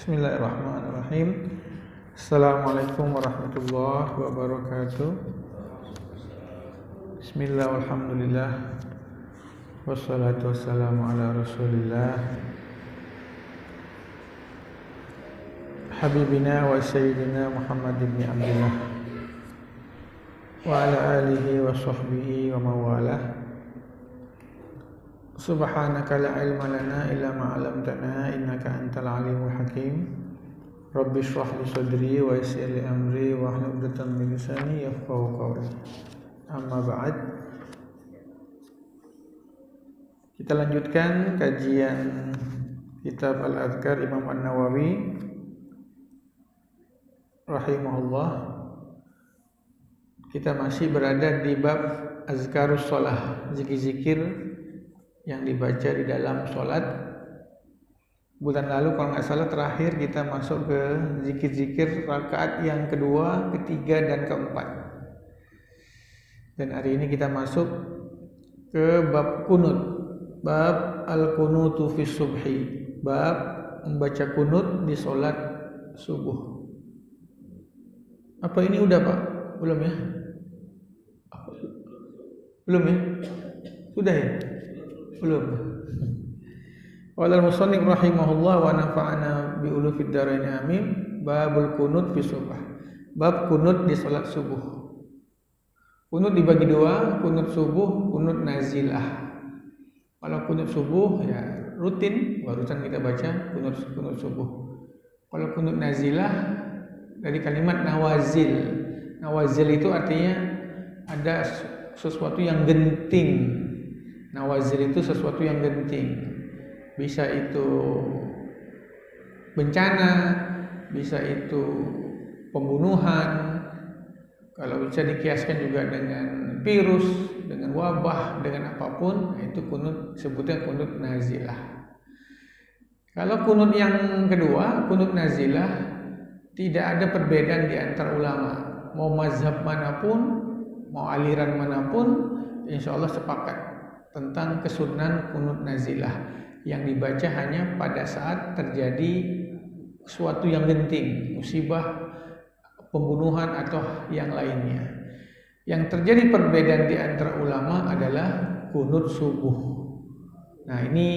Bismillahirrahmanirrahim. Assalamualaikum warahmatullahi wabarakatuh. Bismillah walhamdulillah wassalatu wassalamu ala rasulillah habibina wa sayyidina Muhammad ibn Abdullah wa ala alihi wa sahbihi wa mawalah. Subhanaka la ilma lana illa ma 'allamtana innaka antal alimul hakim. Rabbi shrah li sadri wa yassir li amri wa hlul 'uqdatam min lisani yafqahu qawli. Amma ba'd. Kita lanjutkan kajian kitab Al-Adhkar Imam An-Nawawi rahimahullah. Kita masih berada di bab azkarus shalah, zikir-zikir yang dibaca di dalam sholat. Bulan lalu kalau nggak salah terakhir kita masuk ke zikir-zikir rakaat yang kedua, ketiga, dan keempat. Dan hari ini kita masuk ke bab kunut, bab al-kunutu fi subhi, bab membaca kunut di sholat subuh. Apa ini udah Pak? Belum ya? Belum ya? Sudah ya? Belum. Qala al-musannif rahimahullah wa nafa'ana bi ulufid dharain amin. Babul kunut fi subh. Bab kunut di salat subuh. Kunut dibagi dua, kunut subuh, kunut nazilah. Kalau kunut subuh ya rutin, barusan kita baca kunut subuh. Kalau kunut nazilah dari kalimat nawazil. Nawazil itu artinya ada sesuatu yang genting. Nawazil itu sesuatu yang genting. Bisa itu bencana, bisa itu pembunuhan. Kalau bisa dikiaskan juga dengan virus, dengan wabah, dengan apapun, itu kunut, sebutnya kunut nazilah. Kalau kunut yang kedua, kunut nazilah, tidak ada perbedaan di antara ulama. Mau mazhab manapun, mau aliran manapun, insya Allah sepakat tentang kesunahan kunut nazilah yang dibaca hanya pada saat terjadi sesuatu yang genting, musibah, pembunuhan atau yang lainnya. Yang terjadi perbedaan di antara ulama adalah kunut subuh. Nah, ini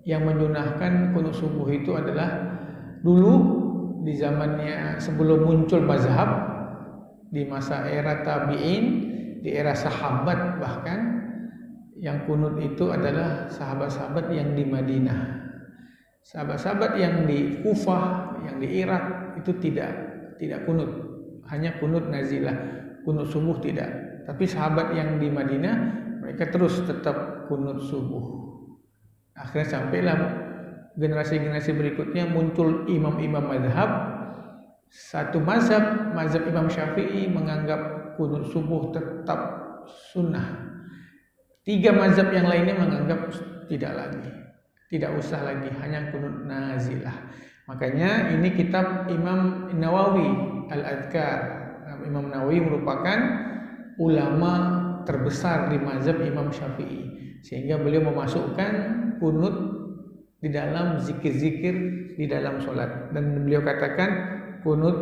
yang menyunahkan kunut subuh itu adalah dulu di zamannya sebelum muncul mazhab, di masa era tabi'in, di era sahabat bahkan. Yang kunut itu adalah sahabat-sahabat yang di Madinah. Sahabat-sahabat yang di Kufah, yang di Irak itu tidak kunut, hanya kunut nazilah, kunut subuh tidak. Tapi sahabat yang di Madinah mereka terus tetap kunut subuh. Akhirnya sampailah generasi-generasi berikutnya muncul imam-imam mazhab. Satu mazhab Imam Syafi'i menganggap kunut subuh tetap sunnah. 3 mazhab yang lainnya menganggap tidak usah lagi, hanya kunut nazilah. Makanya ini kitab Imam Nawawi Al-Adhkar. Imam Nawawi merupakan ulama terbesar di mazhab Imam Syafi'i, sehingga beliau memasukkan kunut di dalam zikir-zikir di dalam sholat, dan beliau katakan kunut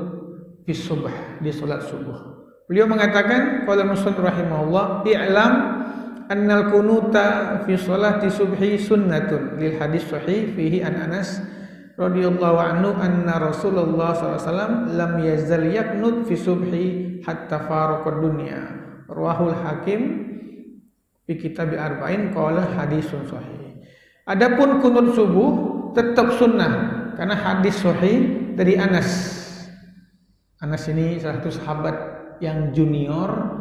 fi subh, di sholat subuh. Beliau mengatakan qala musannif rahimahullah i'lam annal kunuta fi sholati subhi sunnatun lil hadis sahih fihi an Anas radhiyallahu anhu anna Rasulullah sallallahu alaihi wasallam lam yazal yaknut fi subhi hatta faraqad dunya. Rawahul Hakim fi kitab arba'in qala hadisun sahih. Adapun kunut subuh tetap sunnah karena hadis sahih dari Anas. Anas ini salah satu sahabat yang junior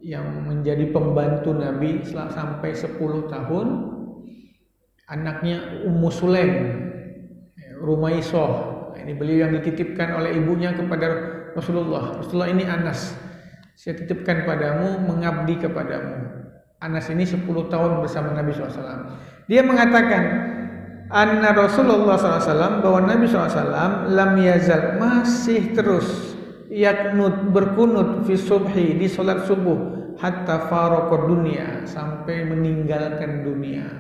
yang menjadi pembantu Nabi sampai 10 tahun. Anaknya Ummu Sulaim, Rumaisoh. Ini beliau yang dititipkan oleh ibunya kepada Rasulullah. Rasulullah, ini Anas, saya titipkan padamu, mengabdi kepadamu. Anas ini 10 tahun bersama Nabi SAW. Dia mengatakan anna Rasulullah SAW, bahwa Nabi SAW lam yazal, masih terus yaknut, berkunut fi subhi, di salat subuh, hatta faraqad dunia, sampai meninggalkan dunia.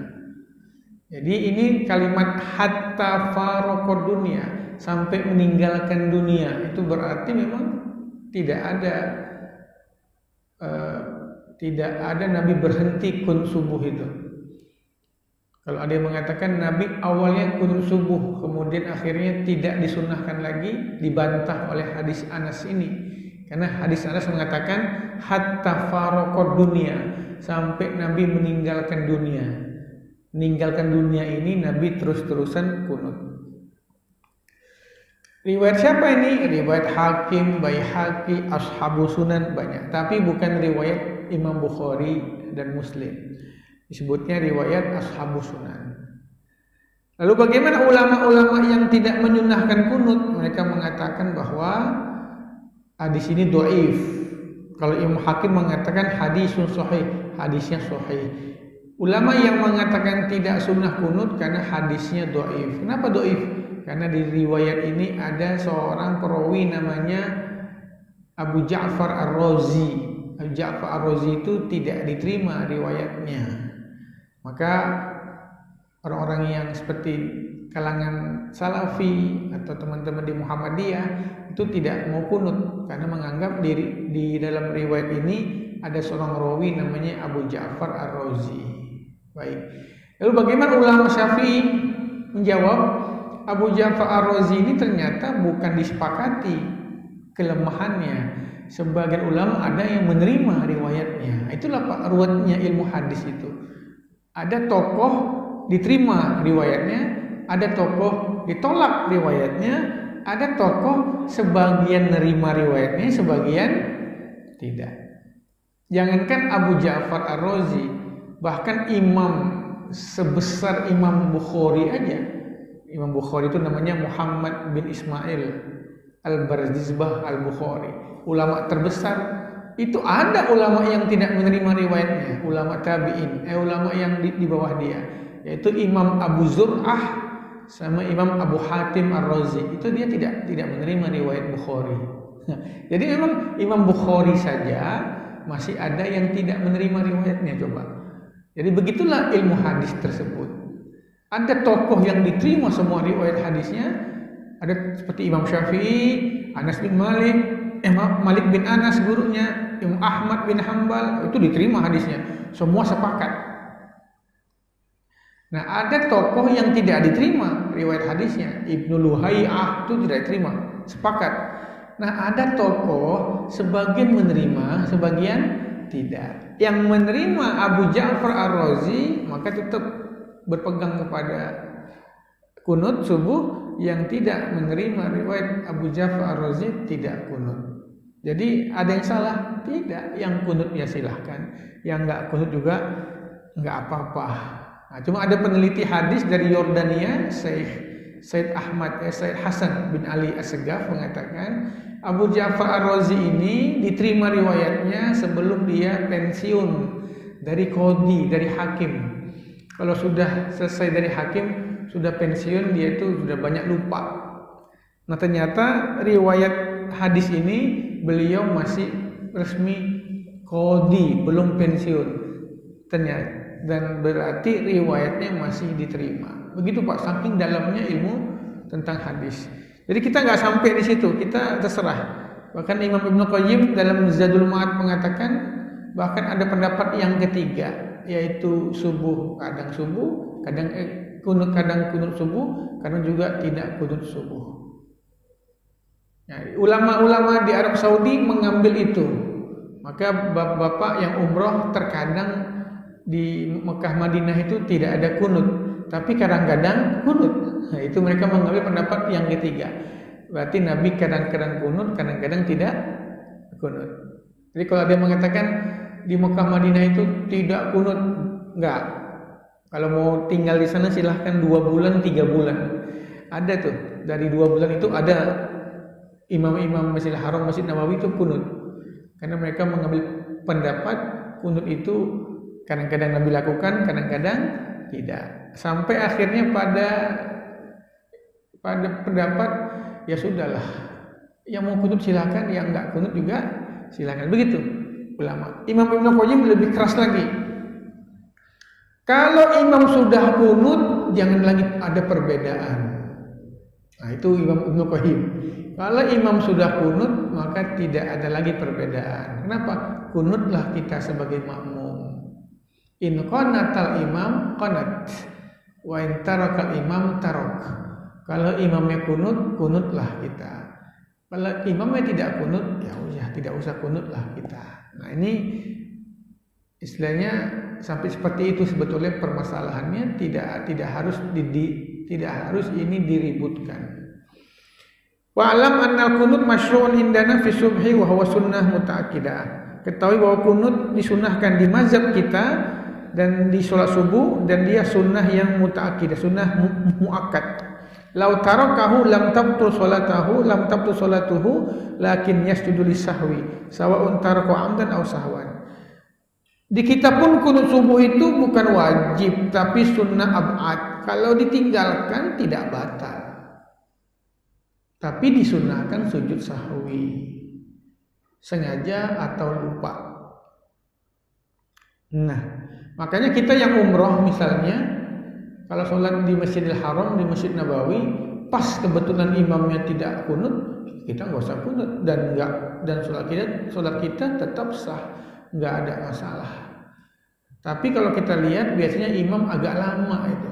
Jadi ini kalimat hatta faraqad dunia, sampai meninggalkan dunia, itu berarti memang tidak ada Nabi berhenti kunut subuh itu. Kalau ada yang mengatakan Nabi awalnya kunut subuh, kemudian akhirnya tidak disunnahkan lagi, dibantah oleh hadis Anas ini. Karena hadis Anas mengatakan hatta faraqad dunia, sampai Nabi meninggalkan dunia. Meninggalkan dunia ini Nabi terus-terusan kunut. Riwayat siapa ini? Riwayat Hakim, Baihaqi, Ashabu Sunan banyak, tapi bukan riwayat Imam Bukhari dan Muslim. Disebutnya riwayat Ashabu Sunan. Lalu bagaimana ulama-ulama yang tidak menyunahkan kunut? Mereka mengatakan bahwa hadis ini dhaif. Kalau Imam Hakim mengatakan hadisun sahih, hadisnya sahih. Ulama yang mengatakan tidak sunnah kunut karena hadisnya dhaif. Kenapa dhaif? Karena di riwayat ini ada seorang perawi namanya Abu Ja'far Ar-Razi. Abu Ja'far Ar-Razi itu tidak diterima riwayatnya. Maka orang-orang yang seperti kalangan Salafi atau teman-teman di Muhammadiyah itu tidak mau kunut karena menganggap di dalam riwayat ini ada seorang rawi namanya Abu Ja'far Ar-Razi. Baik. Lalu bagaimana ulama Syafi'i menjawab? Abu Ja'far Ar-Razi ini ternyata bukan disepakati kelemahannya. Sebagian ulama ada yang menerima riwayatnya. Itulah Pak ruwetnya ilmu hadis itu. Ada tokoh diterima riwayatnya, ada tokoh ditolak riwayatnya, ada tokoh sebagian nerima riwayatnya, sebagian tidak. Jangankan Abu Ja'far Ar-Razi, bahkan imam sebesar Imam Bukhari aja. Imam Bukhari itu namanya Muhammad bin Ismail Al-Barzizbah Al-Bukhari, ulama terbesar. Itu ada ulama yang tidak menerima riwayatnya, ulama tabi'in, ulama yang di bawah dia, yaitu Imam Abu Zur'ah sama Imam Abu Hatim Ar-Razi. Itu dia tidak menerima riwayat Bukhari. Jadi memang Imam Bukhari saja masih ada yang tidak menerima riwayatnya, coba. Jadi begitulah ilmu hadis tersebut. Ada tokoh yang diterima semua riwayat hadisnya, ada seperti Imam Syafi'i, Anas bin Malik, Malik bin Anas gurunya, Imam Ahmad bin Hanbal, itu diterima hadisnya, semua sepakat. Nah, ada tokoh yang tidak diterima riwayat hadisnya, Ibnu Luhai'ah itu tidak diterima, sepakat. Nah, ada tokoh sebagian menerima, sebagian tidak. Yang menerima Abu Ja'far Ar-Razi maka tetap berpegang kepada kunut subuh, yang tidak menerima riwayat Abu Ja'far Ar-Razi tidak kunut. Jadi ada yang salah? Tidak. Yang kunut ya silahkan, yang enggak kunut juga enggak apa-apa. Nah, cuma ada peneliti hadis dari Yordania, Said Hasan bin Ali As-Segaf mengatakan Abu Ja'far Ar-Razi ini diterima riwayatnya sebelum dia pensiun dari qadhi, dari hakim. Kalau sudah selesai dari hakim, sudah pensiun, dia itu sudah banyak lupa. Nah, ternyata riwayat hadis ini beliau masih resmi qadhi, belum pensiun. Ternyata, dan berarti riwayatnya masih diterima. Begitu Pak, saking dalamnya ilmu tentang hadis. Jadi kita nggak sampai di situ, kita terserah. Bahkan Imam Ibnu Qayyim dalam Zadul Ma'ad mengatakan bahkan ada pendapat yang ketiga, yaitu kadang kunut subuh, kadang juga tidak kunut subuh. Nah, ulama-ulama di Arab Saudi mengambil itu. Maka bapak-bapak yang umroh terkadang di Mekah Madinah itu tidak ada kunut, tapi kadang-kadang kunut. Nah, itu mereka mengambil pendapat yang ketiga. Berarti Nabi kadang-kadang kunut, kadang-kadang tidak kunut. Jadi kalau ada yang mengatakan di Mekah Madinah itu tidak kunut, enggak. Kalau mau tinggal di sana silahkan 2 bulan, 3 bulan. Ada tuh, dari 2 bulan itu ada imam-imam Masjidil Haram, Masjid Nabawi itu kunut. Karena mereka mengambil pendapat kunut itu kadang-kadang Nabi lakukan, kadang-kadang tidak. Sampai akhirnya pada pendapat ya sudahlah, yang mau kunut silakan, yang enggak kunut juga silakan. Begitu ulama. Imam Ibnu Qayyim lebih keras lagi. Kalau imam sudah kunut kunut jangan lagi ada perbedaan. Nah, itu Imam Ibnu Qayyim. Kalau imam sudah kunut maka tidak ada lagi perbedaan. Kenapa? Kunutlah kita sebagai makmum. In qanatal imam qanat wa in tarakal imam tarak. Kalau imamnya kunut, kunutlah kita. Kalau imamnya tidak kunut, ya udah tidak usah kunutlah kita. Nah, ini istilahnya sampai seperti itu sebetulnya permasalahannya, tidak harus ini diributkan. Wa alam annal kunut masyru'un indana fi subhi wa huwa sunnah mutaakkidah. Ketahui bahwa kunut disunahkan di mazhab kita dan di sholat subuh, dan dia sunnah yang mutaakkidah, sunnah muakkad. Lau tarakahu lam tabtul salatahu lam tabtul salatuhu lakin yasjudu lisahwi sawa'un taraka amdan aw sahwan. Di kita pun kunut subuh itu bukan wajib tapi sunnah ab'ad. Kalau ditinggalkan tidak batal, tapi disunahkan sujud sahwi, sengaja atau lupa. Nah, makanya kita yang umroh misalnya, kalau sholat di Masjidil Haram, di Masjid Nabawi, pas kebetulan imamnya tidak kunut, kita nggak usah kunut dan sholat kita tetap sah, nggak ada masalah. Tapi kalau kita lihat biasanya imam agak lama itu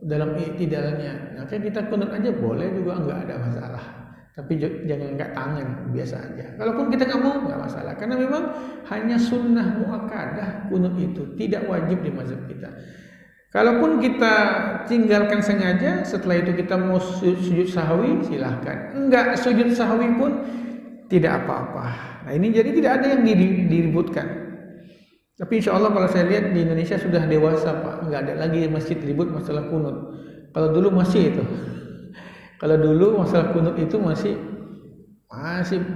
dalam i'tidalnya, nah kita kunut aja boleh juga, nggak ada masalah. Tapi jangan angkat tangan, biasa aja. Kalaupun kita nggak mau, nggak masalah, karena memang hanya sunnah muakkadah kunut itu, tidak wajib di mazhab kita. Kalaupun kita tinggalkan sengaja, setelah itu kita mau sujud sahwi, silahkan. Enggak sujud sahwi pun tidak apa-apa. Nah, ini jadi tidak ada yang diributkan. Tapi insya Allah kalau saya lihat di Indonesia sudah dewasa Pak, nggak ada lagi masjid ribut masalah kunut. Kalau dulu masih itu. Kalau dulu masalah kunut itu masih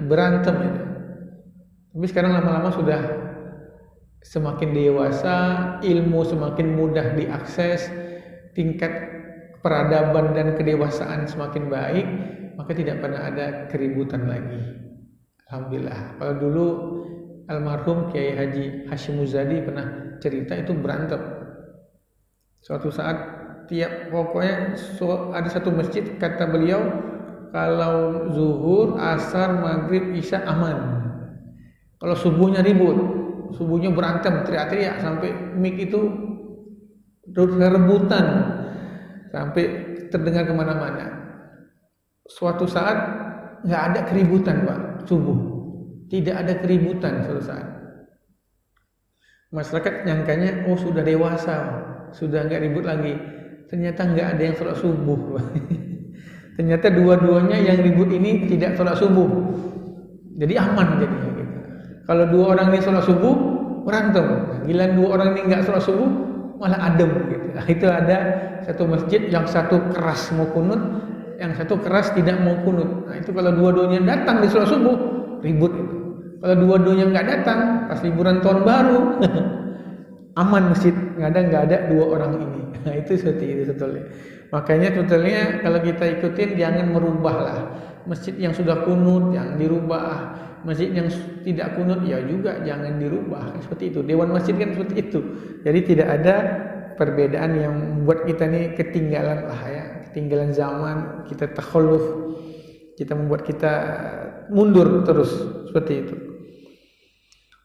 berantem itu. Tapi sekarang lama-lama sudah semakin dewasa, ilmu semakin mudah diakses, tingkat peradaban dan kedewasaan semakin baik, maka tidak pernah ada keributan lagi. Alhamdulillah. Kalau dulu almarhum Kiai Haji Hashim Muzadi pernah cerita itu berantem. Suatu saat pokoknya ada satu masjid, kata beliau, kalau zuhur, asar, maghrib, isya aman. Kalau subuhnya ribut, subuhnya berantem, teriak-teriak sampai mic itu rebutan sampai terdengar kemana-mana. Suatu saat nggak ada keributan Pak, subuh tidak ada keributan suatu saat. Masyarakat nyangkanya sudah dewasa, sudah nggak ribut lagi. Ternyata nggak ada yang sholat subuh. Ternyata dua-duanya yang ribut ini tidak sholat subuh, jadi aman jadinya gitu. Kalau dua orang ini sholat subuh berantem, gila dua orang ini nggak sholat subuh malah adem gitu. Nah, itu ada satu masjid yang satu keras mau kunut, yang satu keras tidak mau kunut. Nah, itu kalau dua-duanya datang di sholat subuh ribut itu. Kalau dua-duanya nggak datang pas liburan tahun baru aman masjid, nggak ada dua orang ini. Nah, itu seperti itu sebetulnya. Makanya sebetulnya kalau kita ikutin jangan merubahlah. Masjid yang sudah kunut yang dirubah, masjid yang tidak kunut ya juga jangan dirubah. Seperti itu. Dewan masjid kan seperti itu. Jadi tidak ada perbedaan yang membuat kita nih ketinggalan lah ya, ketinggalan zaman, kita takhalluf, kita membuat kita mundur terus seperti itu.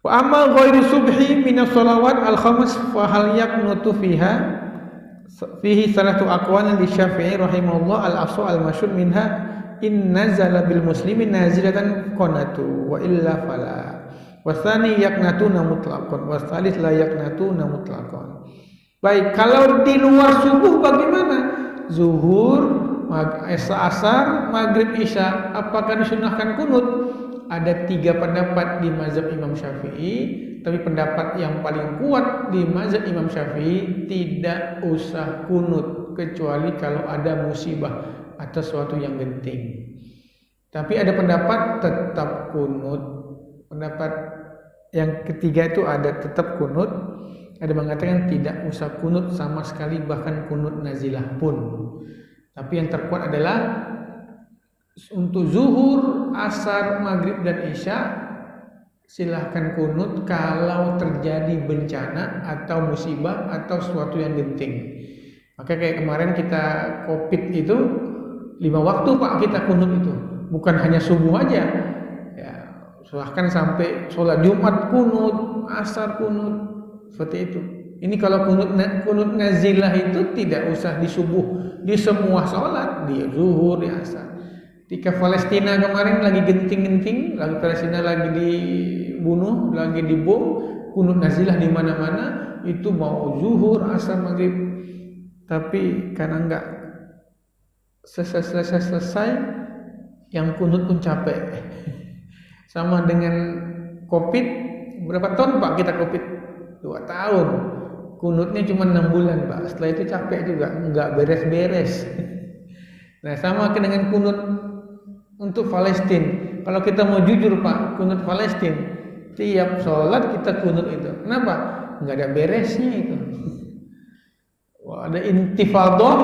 Wa amma ghairu subhi min as-salawat al-khams fa hal yaqnutu fihi salatu aqwan li Syafi'i rahimahullah al-asl al-masyhur minha in nazala bil muslimin nazilatan qanatu wa illa fala wa tsani yaqnatuna mutlaqan wa tsalits la yaqnatuna mutlaqan. Baik, kalau di luar subuh bagaimana? Zuhur, asar, maghrib, isya, apakah disunahkan kunut? Ada 3 pendapat di mazhab Imam Syafi'i, tapi pendapat yang paling kuat di mazhab Imam Syafi'i tidak usah kunut kecuali kalau ada musibah atau sesuatu yang genting. Tapi ada pendapat tetap kunut. Pendapat yang ketiga itu ada tetap kunut, ada mengatakan tidak usah kunut sama sekali, bahkan kunut nazilah pun. Tapi yang terkuat adalah untuk zuhur, asar, maghrib dan isya silahkan kunut kalau terjadi bencana atau musibah atau sesuatu yang genting. Maka kayak kemarin kita Covid itu 5 waktu Pak kita kunut itu, bukan hanya subuh aja. Ya, bahkan sampai sholat Jumat kunut, asar kunut, seperti itu. Ini kalau kunut nazilah itu tidak usah di subuh, di semua sholat, di zuhur, di asar. Ketika Palestina kemarin lagi genting-genting, lagi Palestina lagi dibunuh, lagi dibom, kunut nazilah di mana-mana, itu mau zuhur, asar, maghrib. Tapi karena enggak selesai, yang kunut pun capek. Sama dengan Covid, berapa tahun Pak kita Covid? 2 tahun. Kunutnya cuma 6 bulan Pak. Setelah itu capek juga, enggak beres-beres. Nah, sama dengan kunut untuk Palestina. Kalau kita mau jujur Pak, kunut Palestina, tiap sholat kita kunut itu. Kenapa? Enggak ada beresnya itu. Wah, ada intifadah,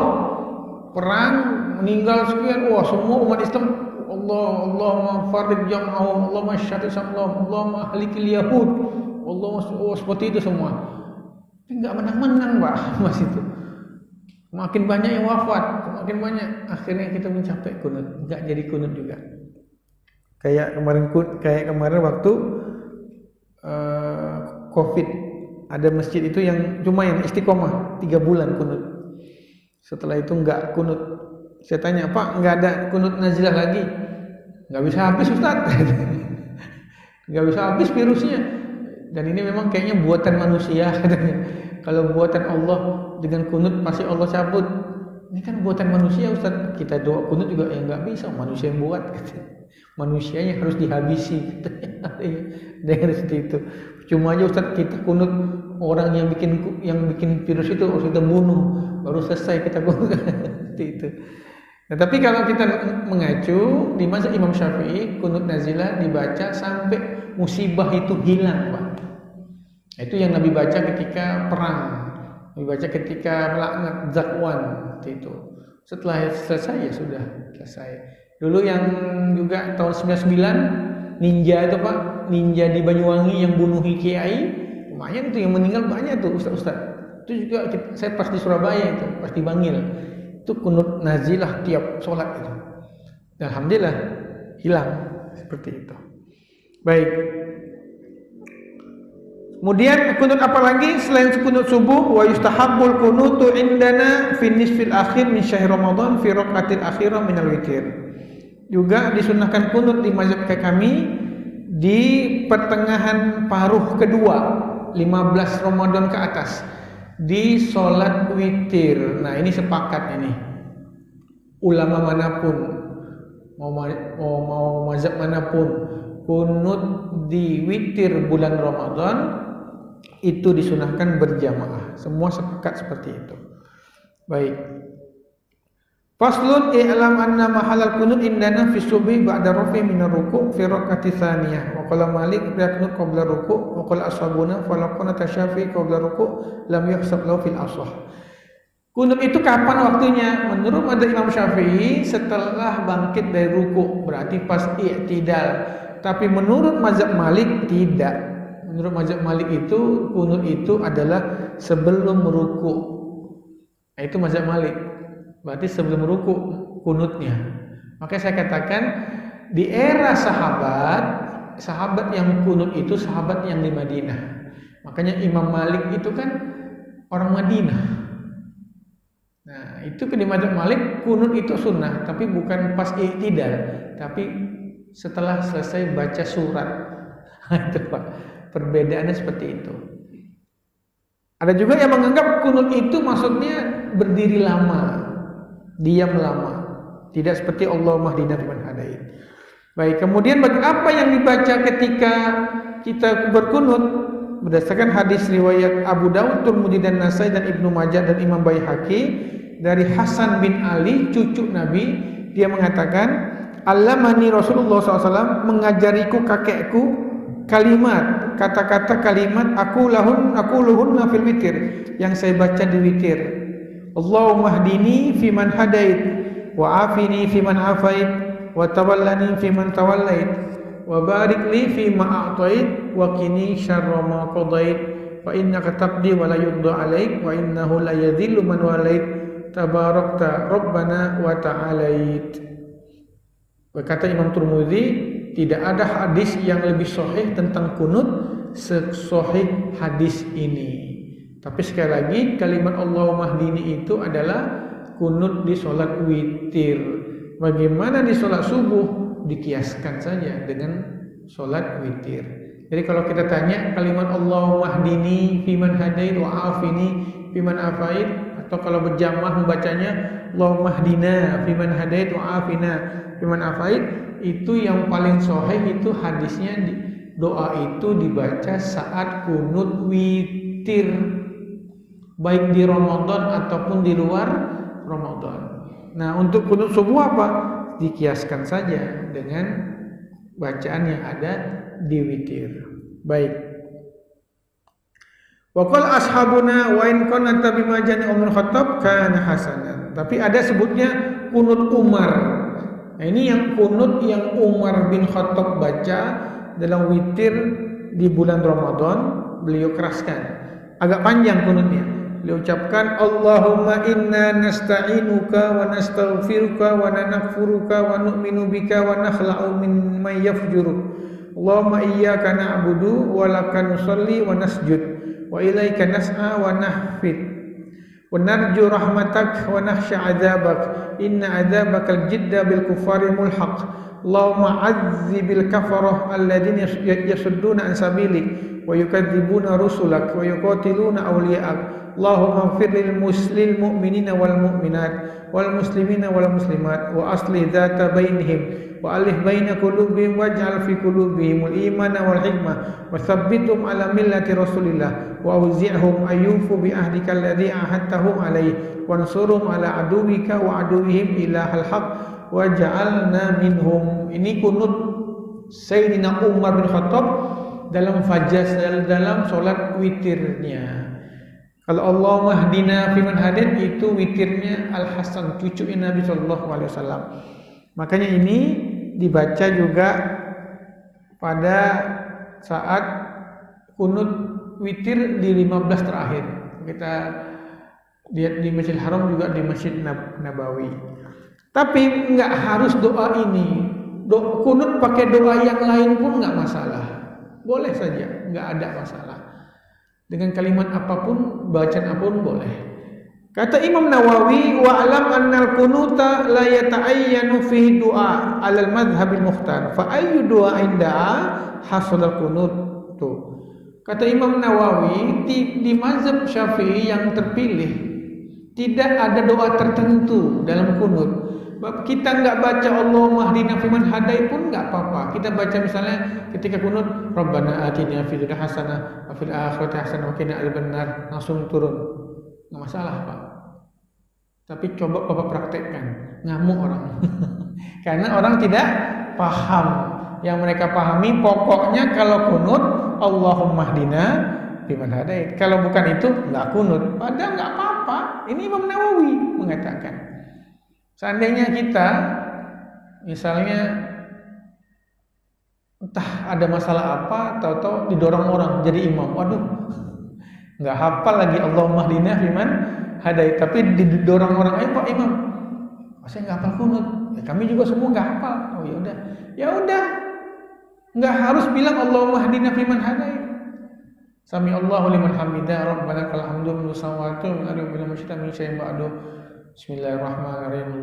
perang, meninggal sekian. Wah, semua umat Islam, Allahumma farid jam'ahum, Allahumma syahid sam'ahum, Allahumma ahlikil yahud, Allahumma, seperti itu semua. Tapi enggak menang-menang Pak, mas itu. Makin banyak yang wafat, makin banyak. Akhirnya kita mencapai kunut, enggak jadi kunut juga. Kayak kemarin waktu Covid, ada masjid itu yang cuma yang istiqomah 3 bulan kunut. Setelah itu enggak kunut. Saya tanya, Pak, enggak ada kunut nazilah lagi? Enggak bisa habis Ustaz. Enggak bisa habis virusnya. Dan ini memang kayaknya buatan manusia katanya. Kalau buatan Allah dengan kunut pasti Allah cabut. Ini kan buatan manusia Ustaz. Kita doa kunut juga ya enggak bisa, manusia yang buat katanya. Manusianya harus dihabisi katanya. Dengan seperti itu. Cuma aja Ustaz kita kunut orang yang bikin virus itu harus kita bunuh, baru selesai kita kunut. Seperti itu. Nah, tapi kalau kita mengacu di mazhab Imam Syafi'i, kunut nazilah dibaca sampai musibah itu hilang, Pak. Itu yang Nabi baca ketika perang, Nabi baca ketika melaknat Zakwan, itu. Setelah selesai ya sudah selesai. Dulu yang juga tahun 99 ninja itu Pak, ninja di Banyuwangi yang bunuh kiai, lumayan itu yang meninggal banyak tuh ustaz-ustaz. Itu juga saya pas di Surabaya itu, pas di Bangil. Itu kunut nazilah tiap sholat itu. Dan alhamdulillah hilang seperti itu. Baik. Kemudian kunut apa lagi selain kunut subuh? Wa yustahabbul kunutu indana fi nisfil akhir min syahr Ramadan fi raqatil akhirah min al-witir. Juga disunahkan kunut di mazhab kami di pertengahan paruh kedua 15 Ramadan ke atas di sholat witir. Nah, ini sepakat ini. Ulama manapun mau mazhab manapun kunut di witir bulan Ramadan itu disunahkan berjamaah. Semua sepakat seperti itu. Baik. Faslun i'lam anna mahallal kunut indana fi subhi ba'da rafi min ar-ruku' fi rak'ati tsaniyah. Wa qala Malik yaqnut qabla ruku' wa qala ashabuna falaqana tashafi qabla ruku' lam yuhsab lahu fil asah. Kunut itu kapan waktunya? Menurut mazhab Imam Syafi'i setelah bangkit dari ruku', berarti pas i'tidal. Tapi menurut mazhab Malik tidak. Menurut mazhab Malik itu kunut itu adalah sebelum ruku'. Nah, itu mazhab Malik. Berarti sebelum ruku' kunutnya. Maka saya katakan di era sahabat yang kunut itu sahabat yang di Madinah. Makanya Imam Malik itu kan orang Madinah. Nah, itu di mazhab Malik kunut itu sunnah, tapi bukan pas i'tidal, tapi setelah selesai baca surat. Itu Pak. Perbedaannya seperti itu. Ada juga yang menganggap kunut itu maksudnya berdiri lama, diam lama, tidak seperti Allahumma hdina fiman hadait. Baik, kemudian bagi apa yang dibaca ketika kita berkunut berdasarkan hadis riwayat Abu Dawud, Tirmidzi dan Nasai dan Ibnu Majah dan Imam Baihaqi dari Hasan bin Ali cucu Nabi, dia mengatakan Allamani Rasulullah SAW, mengajariku kakekku kalimat, kata-kata kalimat aku luhunna fil witir, yang saya baca di witir. Allahumma hdini fiman hadait, wa afini fiman afait, wa tawallani fiman tawallait, wa barik li fima a'tait, wa qini syarra ma qadait, fa innaka taqdi wa la yuqda alaik, wa innahu la yadhillu man walait, tabarakta rabbana wa ta'alait. Berkata Imam Tirmidzi, tidak ada hadis yang lebih sahih tentang kunut sesahih hadis ini. Tapi sekali lagi kalimat Allahumma hdini itu adalah kunut di sholat witir. Bagaimana di sholat subuh? Dikiaskan saja dengan sholat witir. Jadi kalau kita tanya kalimat Allahumma hdini fiman hadait wa afini fiman afait, atau kalau berjamaah membacanya Allahumma hdina fiman hadait wa afina fiman afait, itu yang paling sahih itu hadisnya doa itu dibaca saat kunut witir, baik di Ramadan ataupun di luar Ramadan. Nah, untuk kunut subuh apa? Dikiaskan saja dengan bacaan yang ada di witir. Baik. Wa qala ashabuna wa in qanata bima jani Umar Khattab kana hasanan. Tapi ada sebutnya kunut Umar. Nah, ini yang kunut yang Umar bin Khattab baca dalam witir di bulan Ramadan, beliau keraskan. Agak panjang kunutnya. Beliau ucapkan Allahumma inna nasta'inuka wa nastaghfiruka wa nakfuruka wa nu'minu bika wa nakhla'u min may yafjuru. Allahumma iyyaka na'budu wa laka nusalli wa nasjud wa ilaika nas'a wa nahfid wa narju rahmatak wa nakhsha 'adzabak inna 'adzabakal jidda bil kufari mulhaq. Allahumma 'azzibil kafarah alladziina yasudduna an sabilik wa yukadzibuna rusulak wa yuqatiluna awliya'ak. Allahumma ighfir lil muslimil mu'minina wal mu'minat wal muslimina wal muslimat wa aslih dzata bainihim wa alih baina qulubihim waj'al fi qulubihimul imana wal hikmah wa tsabbithum ala millati rasulillah wa auzi'hum ayyufu bi ahdika alladhi ahadtahum alayhi wansurhum ala aduwika wa aduwihim ilahal haq waj'alna minhum. Ini kunut Sayyidina Umar bin Khattab dalam fajr, dalam salat witirnya. Kalau Allahumma hdina fiman hadait itu witirnya Al-Hasan, cucunya Nabi sallallahu alaihi wasallam. Makanya ini dibaca juga pada saat kunut witir di 15 terakhir. Kita lihat di Masjidil Haram juga di Masjid Nabawi. Tapi enggak harus doa ini. Kunut pakai doa yang lain pun enggak masalah. Boleh saja, enggak ada masalah. Dengan kalimat apapun, bacaan apapun boleh. Kata Imam Nawawi, wa alam annal kunuta la yata'ayyanu fihi du'a 'ala al-madhhabil mukhtar. Fa ayyu du'ain da'a hasalal kunut. Tuh. Kata Imam Nawawi, di mazhab Syafi'i yang terpilih tidak ada doa tertentu dalam kunut. Kita enggak baca Allahumma hdina fiman hadait pun enggak apa-apa. Kita baca misalnya ketika kunut Rabbana atina fid dunya hasanah wa fil akhirati hasanah wa qina adzabannar, langsung turun. Enggak masalah, Pak. Tapi coba Bapak praktekkan, ngamuk orang. Karena orang tidak paham. Yang mereka pahami pokoknya kalau kunut Allahumma hdina fiman hadait. Kalau bukan itu enggak kunut. Padahal enggak apa-apa. Ini Imam Nawawi mengatakan. Seandainya kita misalnya entah ada masalah apa, tahu-tahu didorong orang jadi imam, waduh, nggak hafal lagi Allahumma hdina fiman hadait, tapi didorong orang, ayo Pak Imam, saya nggak hafal kunut, ya, kami juga semua nggak hafal, oh ya udah, nggak harus bilang Allahumma hdina fiman hadait. Sami Allahu liman hamidah, Rabbana lakal hamdu min samawati wal ardi wa min syai'in ba'du. Bismillahirrahmanirrahim.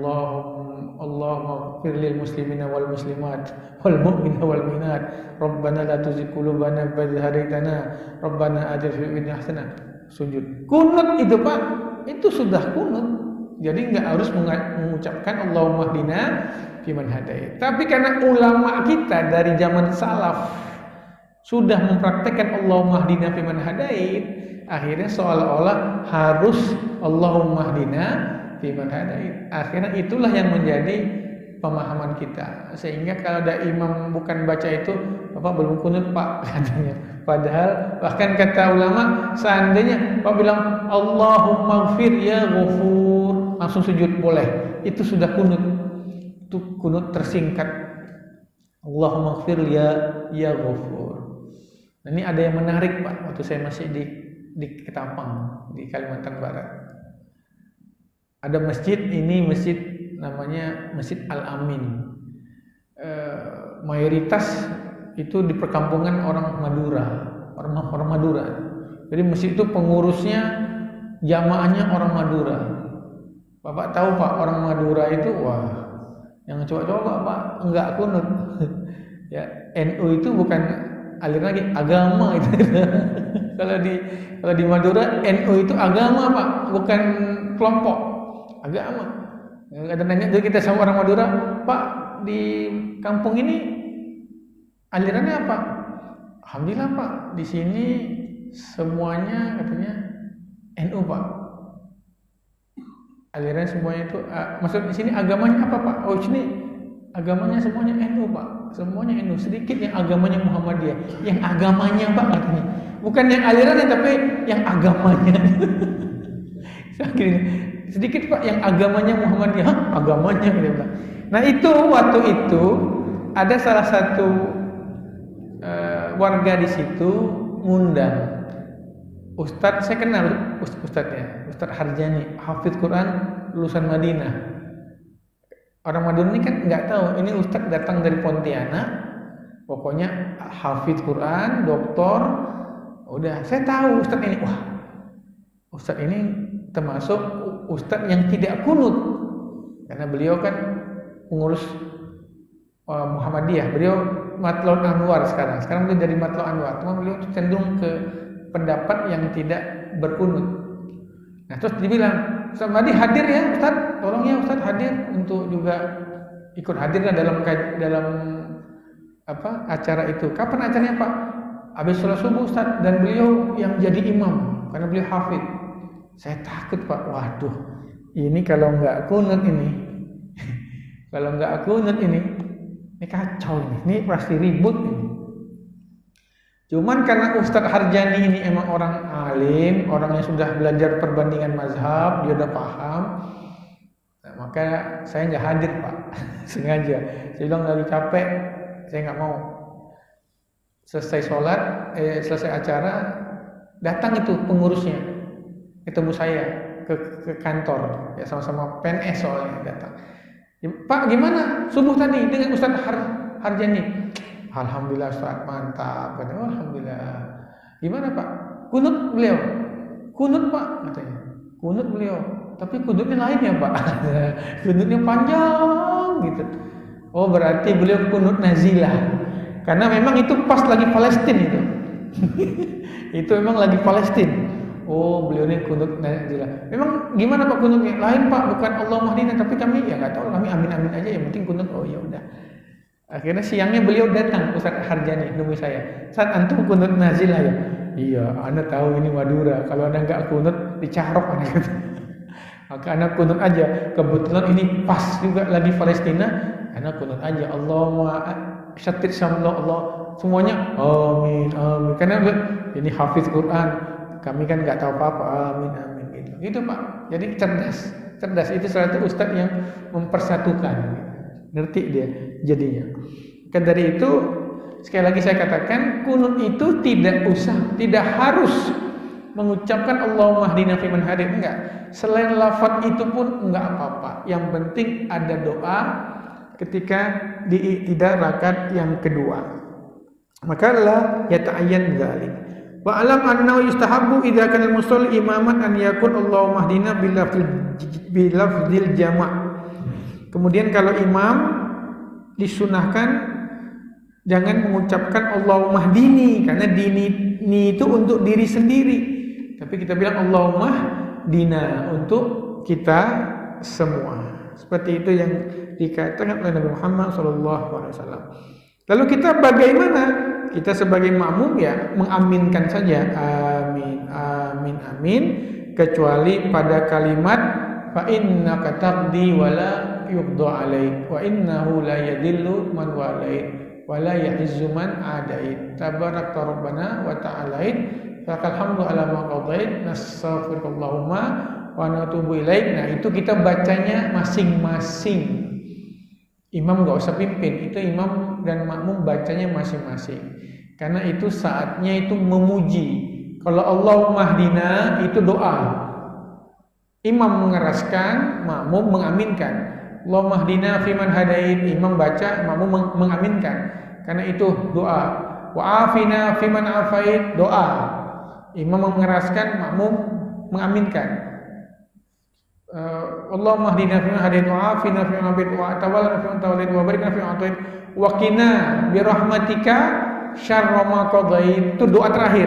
Allahumma ighfir lil muslimina wal muslimat wal mu'minina wal mu'minat. Rabbana la tuzigh qulubana ba'da idh hadaitana. Rabbana atina fid dunya hasanah. Sujud. Kunut itu, Pak. Itu sudah kunut. Jadi enggak harus mengucapkan Allahumma hdina fiman hadait. Tapi karena ulama kita dari zaman salaf sudah mempraktekkan Allahumma hdina fiman hadait, akhirnya seolah-olah harus Allahumma hdina fiman hadait. Akhirnya itulah yang menjadi pemahaman kita. Sehingga kalau ada imam bukan baca itu, Bapak belum kunut, Pak, katanya. Padahal bahkan kata ulama, seandainya Pak bilang Allahumma ighfir ya ghafur, langsung sujud boleh. Itu sudah kunut. Itu kunut tersingkat. Allahumma ighfir ya ghafur. Nah, ini ada yang menarik, Pak, waktu saya masih di Ketapang, di Kalimantan Barat. ada masjid, ini masjid namanya Masjid Al-Amin. Mayoritas itu di perkampungan orang Madura. Jadi masjid itu pengurusnya jamaahnya orang Madura. Bapak tahu Pak, orang Madura itu wah, yang coba-coba Pak enggak kunut. Ya, NU itu bukan aliran lagi, agama itu. Kalau di Madura NU itu agama Pak, bukan kelompok, agama. Ada nanya dulu kita sama orang Madura, Pak di kampung ini alirannya apa? Alhamdulillah Pak, di sini semuanya katanya NU Pak. Aliran semuanya itu, maksud di sini agamanya apa Pak? Oh sini agamanya semuanya NU Pak, semuanya NU. Sedikit yang agamanya Muhammadiyah, yang agamanya Pak katanya. Bukan yang alirannya tapi yang agamanya. Sedikit Pak yang agamanya Muhammadiyah, hah? Agamanya gitu Pak. Nah itu waktu itu ada salah satu warga di situ ngundang Ustadz, saya kenal Ustadznya, Ustadz Harjani, Hafidz Quran, lulusan Madinah. Orang Madinah ini kan nggak tahu, ini Ustadz datang dari Pontianak, pokoknya Hafidz Quran, doktor. Udah, saya tahu Ustadz ini, wah, Ustadz ini termasuk Ustadz yang tidak kunut, karena beliau kan pengurus Muhammadiyah. Beliau Matlaul Anwar sekarang beliau dari Matlaul Anwar, cuma beliau cenderung ke pendapat yang tidak berkunut. Nah terus dibilang, Ustaz Madi hadir ya Ustaz, tolong ya Ustaz hadir untuk juga ikut hadirlah dalam acara itu. Kapan acaranya Pak? Habis sholat subuh Ustaz, dan beliau yang jadi imam karena beliau hafid. Saya takut Pak, waduh ini kalau nggak kunut ini kalau nggak kunut ini kacau ini pasti ribut ini. Cuman karena Ustadz Harjani ini emang orang alim, orang yang sudah belajar perbandingan mazhab, dia udah paham, nah, maka saya nggak hadir Pak, sengaja. Saya bilang lagi capek, saya nggak mau. Selesai sholat, selesai acara, datang itu pengurusnya, ketemu saya ke kantor, ya sama-sama PNS soalnya datang. Pak gimana subuh tadi dengan Ustadz Harjani? Alhamdulillah Ustaz, mantap. Alhamdulillah. Gimana Pak? Kunut beliau? Kunut Pak katanya. Kunut beliau. Tapi kunutnya lain ya Pak. Kunutnya panjang gitu. Oh berarti beliau kunut nazilah. Karena memang itu pas lagi Palestina itu. Itu memang lagi Palestina. Oh beliau ini kunut nazilah. Memang gimana Pak kunutnya? Lain Pak, bukan Allah Mahdina, tapi kami ya nggak tahu, kami amin-amin aja, yang penting kunut. Oh ya udah. Akhirnya siangnya beliau datang, Ustadz Harjani nemui saya. Saat antum kunut nazilah ya? Iya, Anda tahu ini Madura. Kalau Anda nggak kunut, dicarok Anda gitu. Maka Anda kunut aja. Kebetulan ini pas juga lagi Palestina, Anda kunut aja. Allahumma syatir syamlo Allah. Semuanya amin, amin. Karena ini Hafidz Quran. Kami kan nggak tahu apa-apa, amin, amin gitu. Itu Pak. Jadi cerdas. Itu salah satu Ustadz yang mempersatukan. Ngerti dia jadinya. Kan dari itu sekali lagi saya katakan, kunut itu tidak harus mengucapkan Allahumma hdina fiman hadid, enggak. Selain lafaz itu pun enggak apa-apa. Yang penting ada doa ketika di iktidal rakaat yang kedua. Maka la yata'ayyan dzalik. Wa alam annahu yustahabbu idza kana al-musalli imaman an yakun Allahumma hdina bilafzil jama'. Kemudian kalau imam disunahkan jangan mengucapkan Allahumma hdini, karena dini itu untuk diri sendiri. Tapi kita bilang Allahumma dina untuk kita semua. Seperti itu yang dikatakan oleh Nabi Muhammad SAW. Lalu kita bagaimana? Kita sebagai makmum ya mengaminkan saja, amin, amin, amin, kecuali pada kalimat fa innaka taqdi wala yuqda alaik wa innahu la yadillu man walait wa la ya'izzu man adait tabarakta rabbana wa ta'alait lakal hamdu ala ma qadait nastaghfirullahumma wa natubu ilaik. Nah itu kita bacanya masing-masing. Imam enggak usah pimpin, itu imam dan makmum bacanya masing-masing. Karena itu saatnya itu memuji. Kalau Allahumma hdina itu doa. Imam mengeraskan, makmum mengaminkan. Allahumma hdina fiman hadait, imam baca, makmum mengaminkan. Karena itu doa. Wa afina fiman afait, doa. Imam mengeraskan, makmum mengaminkan. Allahumma hdina fiman hadait wa afina fiman afait wa tawallana fiman tawallait wa barik lana fiman atait wa qina bi rahmatika syarra ma qadait. Itu doa terakhir.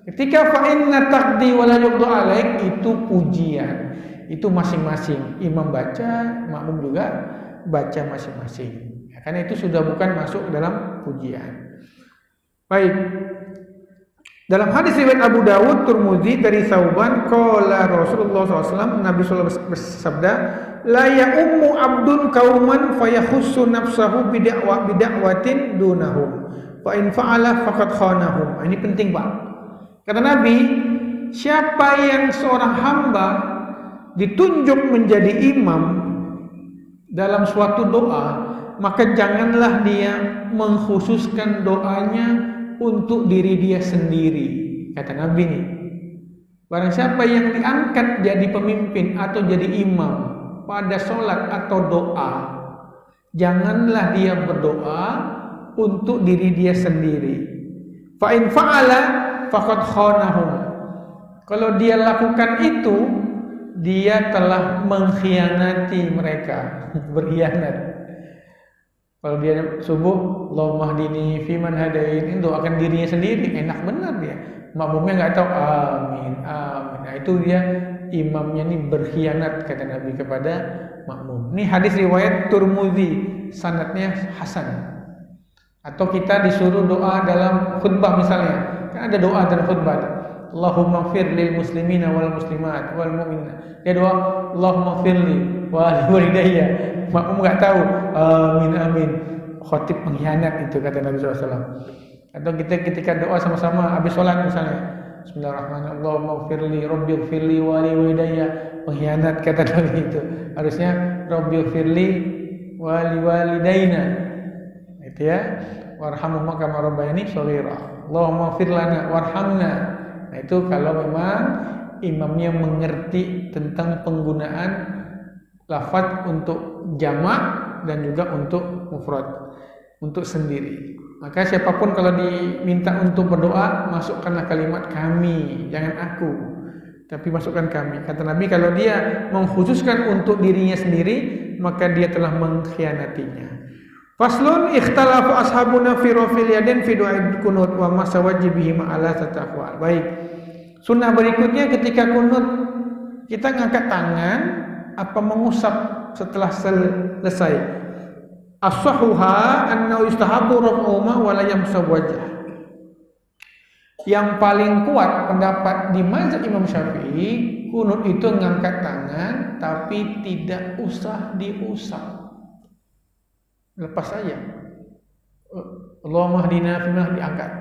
Ketika fa inna taqdi wa la yuqda alaik, itu pujian. Itu masing-masing imam baca, makmum juga baca masing-masing. Ya, karena itu sudah bukan masuk dalam pujian. Baik. Dalam hadis riwayat Abu Dawud, Tirmidzi dari Sauban, qala Rasulullah SAW, Nabi SAW bersabda, la ya'ummu abdun qauman fayakhussu nafsahu bid'awatin dunahum. Fa in fa'ala faqad khanahum. Ini penting, Pak. Kata Nabi, siapa yang seorang hamba ditunjuk menjadi imam dalam suatu doa, maka janganlah dia mengkhususkan doanya untuk diri dia sendiri. Kata Nabi nih, barang siapa yang diangkat jadi pemimpin atau jadi imam pada sholat atau doa, janganlah dia berdoa untuk diri dia sendiri. Fa in fa'ala faqad khanahum. Kalau dia lakukan itu, dia telah mengkhianati mereka, berkhianat. Kalau dia subuh, Allahumma hdini fiman hadait, itu doakan dirinya sendiri, enak benar dia. Makmumnya nggak tahu, amin, amin. Nah, itu dia imamnya ini berkhianat, kata Nabi kepada makmum. Ini hadis riwayat Tirmidzi, sanadnya hasan. Atau kita disuruh doa dalam khutbah misalnya. Kan ada doa dalam khutbah. Allahumma fir lil muslimina wal muslimat wal mu'minat. Dia doa Allahumma firli wa walidayya. Makmum enggak tahu. Amin amin. Khatib pengkhianat itu, kata Nabi SAW. Atau kita ketika doa sama-sama habis sholat misalnya, Bismillahirrahmanirrahim. Allahumma firli rabbi firli wa walidayya. Pengkhianat, kata Nabi itu. Harusnya rabbi firli wa walidayna. Itu ya. Warhamhuma kama rabbayani shaghira. Allahumma fir lana warhamna. Nah, itu kalau memang imamnya mengerti tentang penggunaan lafaz untuk jamak dan juga untuk mufrad, untuk sendiri. Maka siapapun kalau diminta untuk berdoa, masukkanlah kalimat kami, jangan aku, tapi masukkan kami. Kata Nabi, kalau dia mengkhususkan untuk dirinya sendiri, maka dia telah mengkhianatinya. Faslun ikhtalafu ashabuna fi rafil yadin fi du'ail kunut wa ma sawajibihi ma'ala tataqwa. Baik. Sunnah berikutnya ketika kunut, kita ngangkat tangan apa mengusap setelah selesai. As-sahhuha annahu yustahabu raf'uhuma wa la yamsahu wajh. Yang paling kuat pendapat di mazhab Imam Syafi'i, kunut itu ngangkat tangan tapi tidak usah diusap. Lepas saja. Allahumma hdina fiman diangkat.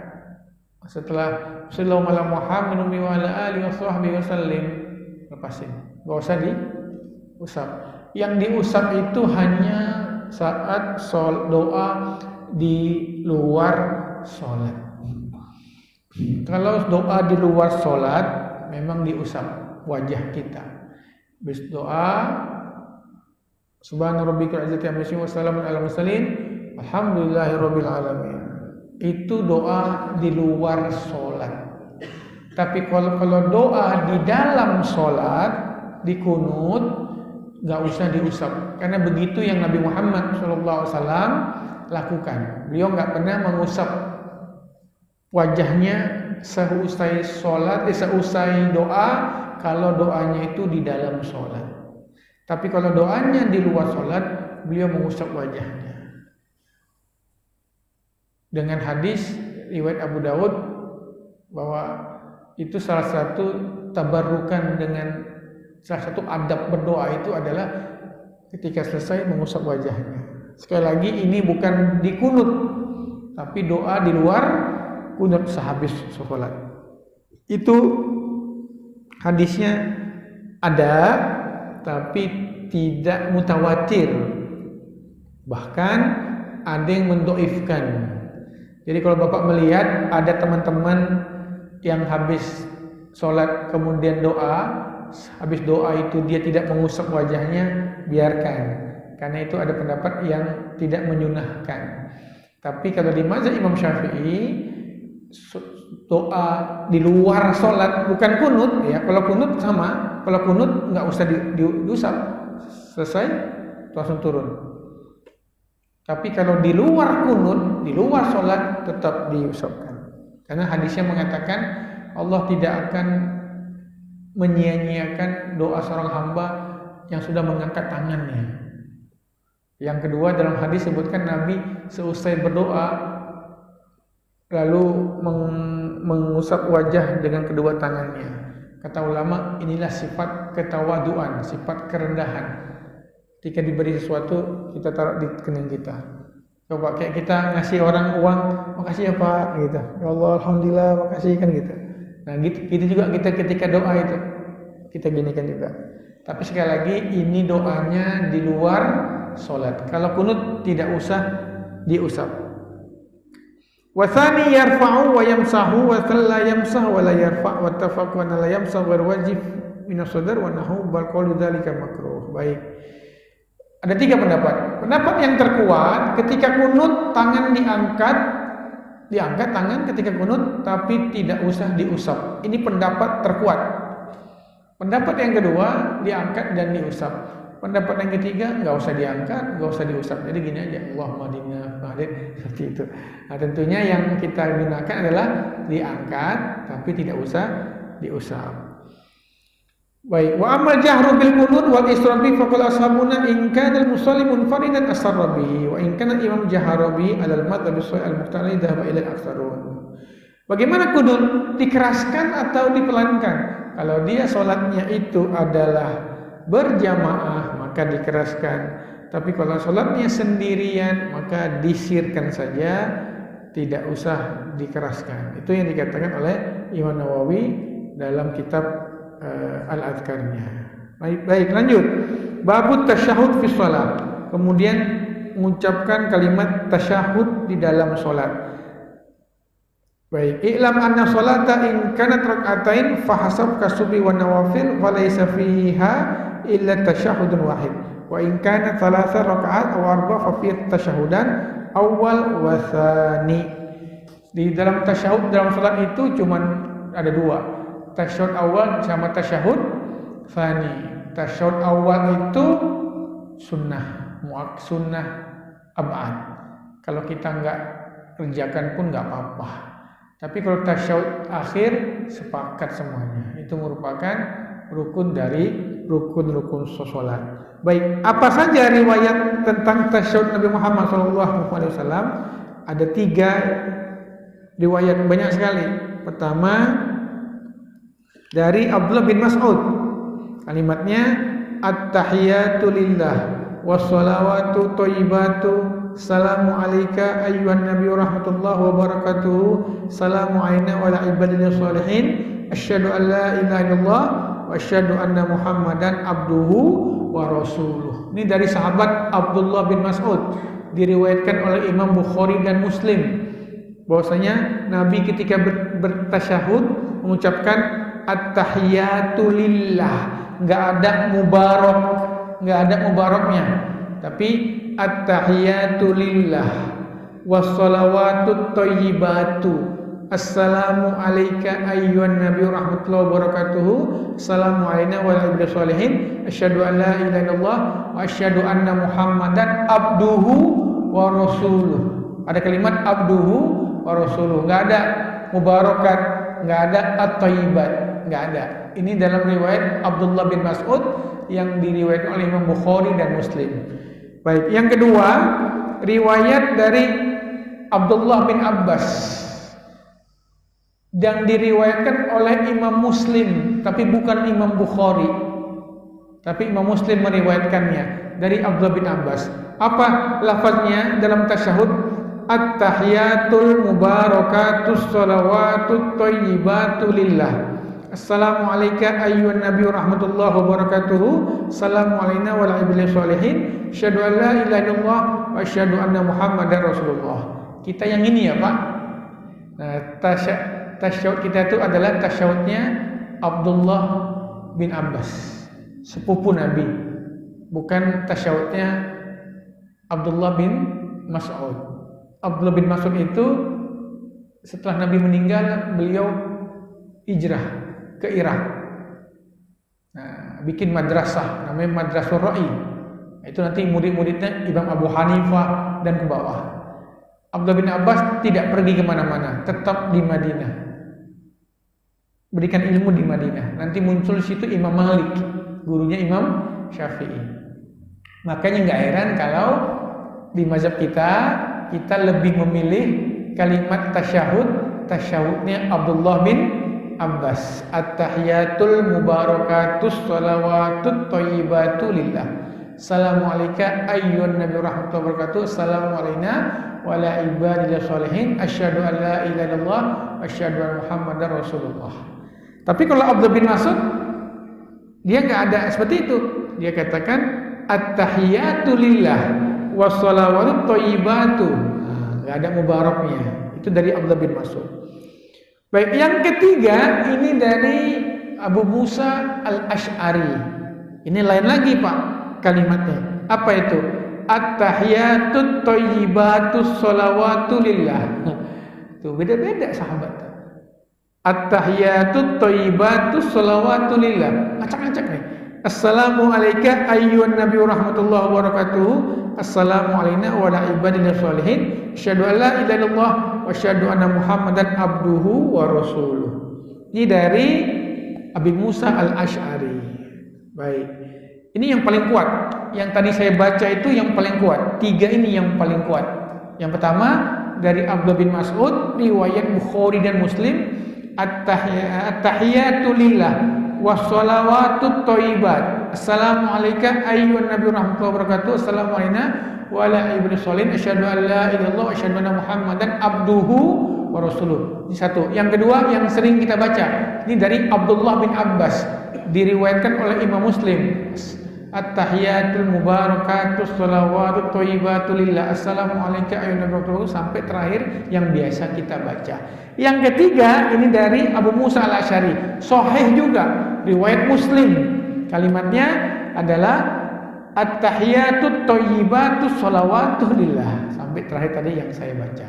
Setelah sallallahu ala Muhammad wa ala alihi washabbihi wasallim, lepasin. Enggak usah diusap. Yang diusap itu hanya saat doa di luar sholat. Kalau doa di luar sholat, memang diusap wajah kita. Habis doa, Subhana rabbikal izzati amma yasifun wa salamun alal mursalin alhamdulillahirabbil alamin. Itu doa di luar sholat. Tapi kalau doa di dalam sholat, di kunut, nggak usah diusap. Karena begitu yang Nabi Muhammad SAW lakukan. Beliau nggak pernah mengusap wajahnya seusai sholat, seusai doa, kalau doanya itu di dalam sholat. Tapi kalau doanya di luar sholat, beliau mengusap wajahnya. Dengan hadis riwayat Abu Dawud bahwa itu salah satu tabarrukan dengan salah satu adab berdoa itu adalah ketika selesai mengusap wajahnya. Sekali lagi ini bukan di kunut, tapi doa di luar kunut sehabis sholat. Itu hadisnya ada, tapi tidak mutawatir. Bahkan ada yang mendoifkan. Jadi kalau Bapak melihat ada teman-teman yang habis sholat kemudian doa, habis doa itu dia tidak mengusap wajahnya, biarkan. Karena itu ada pendapat yang tidak menyunahkan. Tapi kalau di mazhab Imam Syafi'i, doa di luar sholat bukan kunut ya. Kalau kunut sama, kalau kunut nggak usah diusap, selesai langsung turun. Tapi kalau di luar kunut, di luar sholat tetap diusapkan. Karena hadisnya mengatakan Allah tidak akan menyia-nyiakan doa seorang hamba yang sudah mengangkat tangannya. Yang kedua, dalam hadis sebutkan Nabi seusai berdoa lalu mengusap wajah dengan kedua tangannya. Kata ulama, inilah sifat ketawaduan, sifat kerendahan. Ketika diberi sesuatu, kita taruh di kening kita. Coba kayak kita ngasih orang uang, makasih ya Pak, gitu. Ya Allah, alhamdulillah, makasih kan gitu. Nah, gitu juga kita ketika doa itu, kita ginikan juga. Tapi sekali lagi, ini doanya di luar sholat. Kalau kunut tidak usah diusap. Wa tsani yarfa'u wa yamsahu wa la yamsah wa la yarfa' wa tafaq wa la yamsah wa wajib min as-sadr wa nahu bal qaulu dzalika makruh. Baik. Ada 3 pendapat. Pendapat yang terkuat, ketika kunut tangan diangkat tangan ketika kunut tapi tidak usah diusap. Ini pendapat terkuat. Pendapat yang kedua, diangkat dan diusap. Pendapat yang ketiga, nggak usah diangkat, nggak usah diusap. Jadi gini aja, Allahumma dinna fa'adid, seperti itu. Nah, tentunya yang kita gunakan adalah diangkat, tapi tidak usah diusap. Baik, wa amal jahru bil qunut wal israfi faqala ashabuna in kana al musalli munfaridan asarra bihi wa in kana imam jahara bihi alal madhhab as-sahih al-muqtali dhahaba ila al-aktsarun. Bagaimana qunut, dikeraskan atau dipelankan? Kalau dia salatnya itu adalah berjamaah maka dikeraskan, tapi kalau sholatnya sendirian maka disirkan saja, tidak usah dikeraskan. Itu yang dikatakan oleh Imam Nawawi dalam kitab Al-Adhkarnya. Baik, lanjut. Babut tasyahud fi shalah. Kemudian mengucapkan kalimat tasyahud di dalam sholat. Baik, i'lam anna sholata in kanat rak'atain fa hasab kasubhi wa nawafil wa laysa fiha illa tasyahudun wahid. Wa in kanat thalatha rak'at aw arba' fa fi tasyahudan awal wa tsani. Di dalam tasyahud dalam salat itu cuma ada 2. Tasyahud awal sama tasyahud tsani. Tasyahud awal itu sunnah ab'ad. Kalau kita enggak kerjakan pun enggak apa-apa. Tapi kalau tasyahud akhir sepakat semuanya. Itu merupakan rukun dari rukun-rukun sholat. Baik, apa saja riwayat tentang tasyahud Nabi Muhammad SAW? Ada 3 riwayat, banyak sekali. Pertama dari Abdullah bin Mas'ud. Kalimatnya at-tahiyatu lillah wassalawatu thayyibatu. Assalamu alayka ayyuhan nabiyyu rahmatullahi wa barakatuh. Assalamu alayna wa ala ibadillah sholihin. Asyhadu an la ilaha illallah wa asyhadu anna Muhammadan abduhu wa rasuluh. Ini dari sahabat Abdullah bin Mas'ud, diriwayatkan oleh Imam Bukhari dan Muslim, bahwasanya Nabi ketika bertasyahud mengucapkan at-tahiyatu lillah, enggak ada mubaraknya, tapi at-tahiyatu lillah wassalawatut thayyibatu. Assalamu alayka ayyuhan nabiyyu rahmatullahi wabarakatuh. Assalamu alayna wa ala ibadillah sholihin. Asyhadu an la ilaha illallah wa asyhadu anna Muhammadan abduhu wa rasuluh. Ada kalimat abduhu wa rasuluh, enggak ada mubarakat, enggak ada at-thayyibat, enggak ada. Ini dalam riwayat Abdullah bin Mas'ud yang diriwayatkan oleh Imam Bukhari dan Muslim. Baik, yang kedua, riwayat dari Abdullah bin Abbas yang diriwayatkan oleh Imam Muslim, tapi bukan Imam Bukhari. Tapi Imam Muslim meriwayatkannya dari Abdullah bin Abbas. Apa lafaznya dalam tasyahud? At-tahiyatul mubarakatus salawatut thayyibatu lillah. Assalamu alayka ayyuhan nabiyyu rahmatullahi wabarakatuh. Assalamu alayna wa ala ibadillah sholihin. Asyhadu an la ilaha illallah wa asyhadu anna Muhammadar Rasulullah. Kita yang ini ya Pak. Nah, tasyahud kita itu adalah tasyahudnya Abdullah bin Abbas, sepupu Nabi. Bukan tasyahudnya Abdullah bin Mas'ud. Abdullah bin Mas'ud itu setelah Nabi meninggal, beliau hijrah ke Irak. Nah, bikin madrasah namanya Madrasah Ra'i. Itu nanti murid-muridnya Imam Abu Hanifah dan ke bawah. Abdullah bin Abbas tidak pergi kemana-mana, tetap di Madinah, berikan ilmu di Madinah. Nanti muncul situ Imam Malik, gurunya Imam Syafi'i. Makanya nggak heran kalau di mazhab kita lebih memilih kalimat tasyahudnya Abdullah bin Abbas. At-tahiyatul mubarakatus salawatut thayyibatu lillah. Assalamualaikum ayyuhan nabi rahmatullahi wabarakatuh. Assalamualaikum wa ala ibadillah sholihin. Asyhadu an la ilaha illallah wa asyhadu anna Muhammadar Rasulullah. Tapi kalau Abdullah bin Mas'ud, dia nggak ada seperti itu. Dia katakan at-tahiyatu lillah wa shalawatut thayyibatu. Nggak ada mubaraknya. Itu dari Abdullah bin Mas'ud. Baik, yang ketiga ini dari Abu Musa al-Ash'ari. Ini lain lagi Pak kalimatnya. Apa itu? At-tahiyatut thayyibatus sholawatu lillah. Tuh beda-beda sahabat. At-tahiyatut thayyibatus sholawatu lillah. Acak-acak nih. Assalamualaikum ayyuhan nabi rahmatullahi wabarakatuh. Assalamualaikum wa ala ibadillah sholihin. Asyhadu an la ilaha illallah wa asyhadu anna Muhammadan abduhu wa rasuluh. Ini dari Abi Musa al-Ash'ari. Baik. Ini yang paling kuat. Yang tadi saya baca itu yang paling kuat. Tiga ini yang paling kuat. Yang pertama dari Abdullah bin Mas'ud, riwayat Bukhari dan Muslim. At-tahiyatu lillah wassalawatut thayyibat. Assalamualaikum ayyuhan nabi rahmatullahi wabarakatuh. Assalamualaikum wa ala ibadillah sholihin. Asyhadu an la ilaha illallah wa asyhadu anna Muhammadan abduhu wa rasuluh. Ini satu. Yang kedua yang sering kita baca, ini dari Abdullah bin Abbas, diriwayatkan oleh Imam Muslim. At-tahiyatul mubarakatus shalawatut thayyibatu lillah. Assalamualaikum ayyuhan nabi sampai terakhir yang biasa kita baca. Yang ketiga ini dari Abu Musa al-Ash'ari, sahih juga, riwayat Muslim. Kalimatnya adalah at-tahiyatut thayyibatu shalawatu lillah sampai terakhir tadi yang saya baca.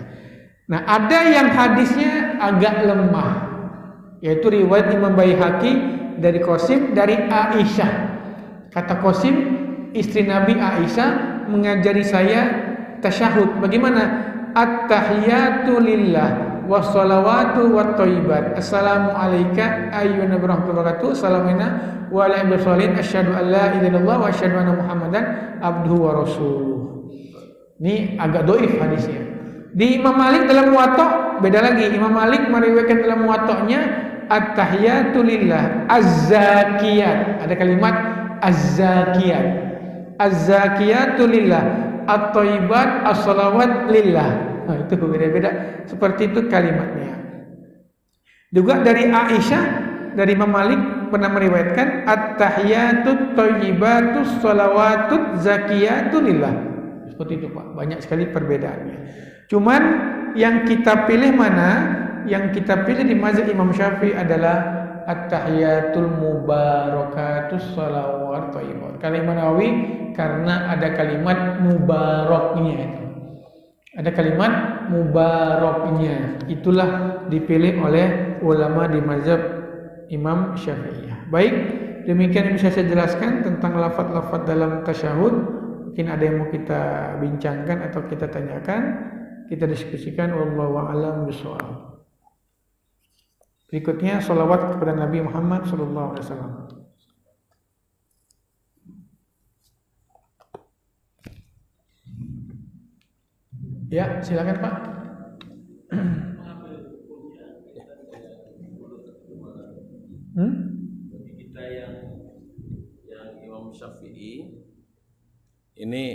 Nah, ada yang hadisnya agak lemah, yaitu riwayat Imam Baihaqi dari Qasim dari Aisyah. Kata Qasim, istri Nabi Aisyah mengajari saya tasyahud. Bagaimana? At-tahiyatu lillah wassalawatu wattayyibat. Assalamualaikum ayyuhan nabi rahmatullahi wabarakatuh. Assalamualaikum wa ala ibadillah sholihin. Asyhadu an la ilaha illallah wa asyhadu anna Muhammadan abduhu wa rasuluh. Ini agak dhaif hadisnya. Di Imam Malik dalam Muwatta beda lagi. Imam Malik meriwayatkan dalam Muwatta'nya at-tahiyatu lillah az-zakiyat. Ada kalimat az-zakiyat. Az-zakiyatu lillah, at-thayyibat as-salawat lillah. Nah, itu beda-beda. Seperti itu kalimatnya. Juga dari Aisyah, dari Imam Malik pernah meriwayatkan at-tahiyatut thayyibatus salawatut zakiyatu lillah. Seperti itu Pak. Banyak sekali perbedaannya. Cuman yang kita pilih mana? Yang kita pilih di mazhab Imam Syafi'i adalah at-tahiyatul mubarakatus salawat thayyibat. Kalau Imam Nawawi karena ada kalimat mubaraknya itu. Ada kalimat mubaraknya. Itulah dipilih oleh ulama di mazhab Imam Syafi'iyah. Baik, demikian yang bisa saya jelaskan tentang lafaz-lafaz dalam tasyahud. Mungkin ada yang mau kita bincangkan atau kita tanyakan, kita diskusikan. Wallahu a'lam bishawab. Berikutnya salawat kepada Nabi Muhammad sallallahu alaihi wasallam. Ya, silakan Pak. Bagi kita yang Imam Syafi'i ini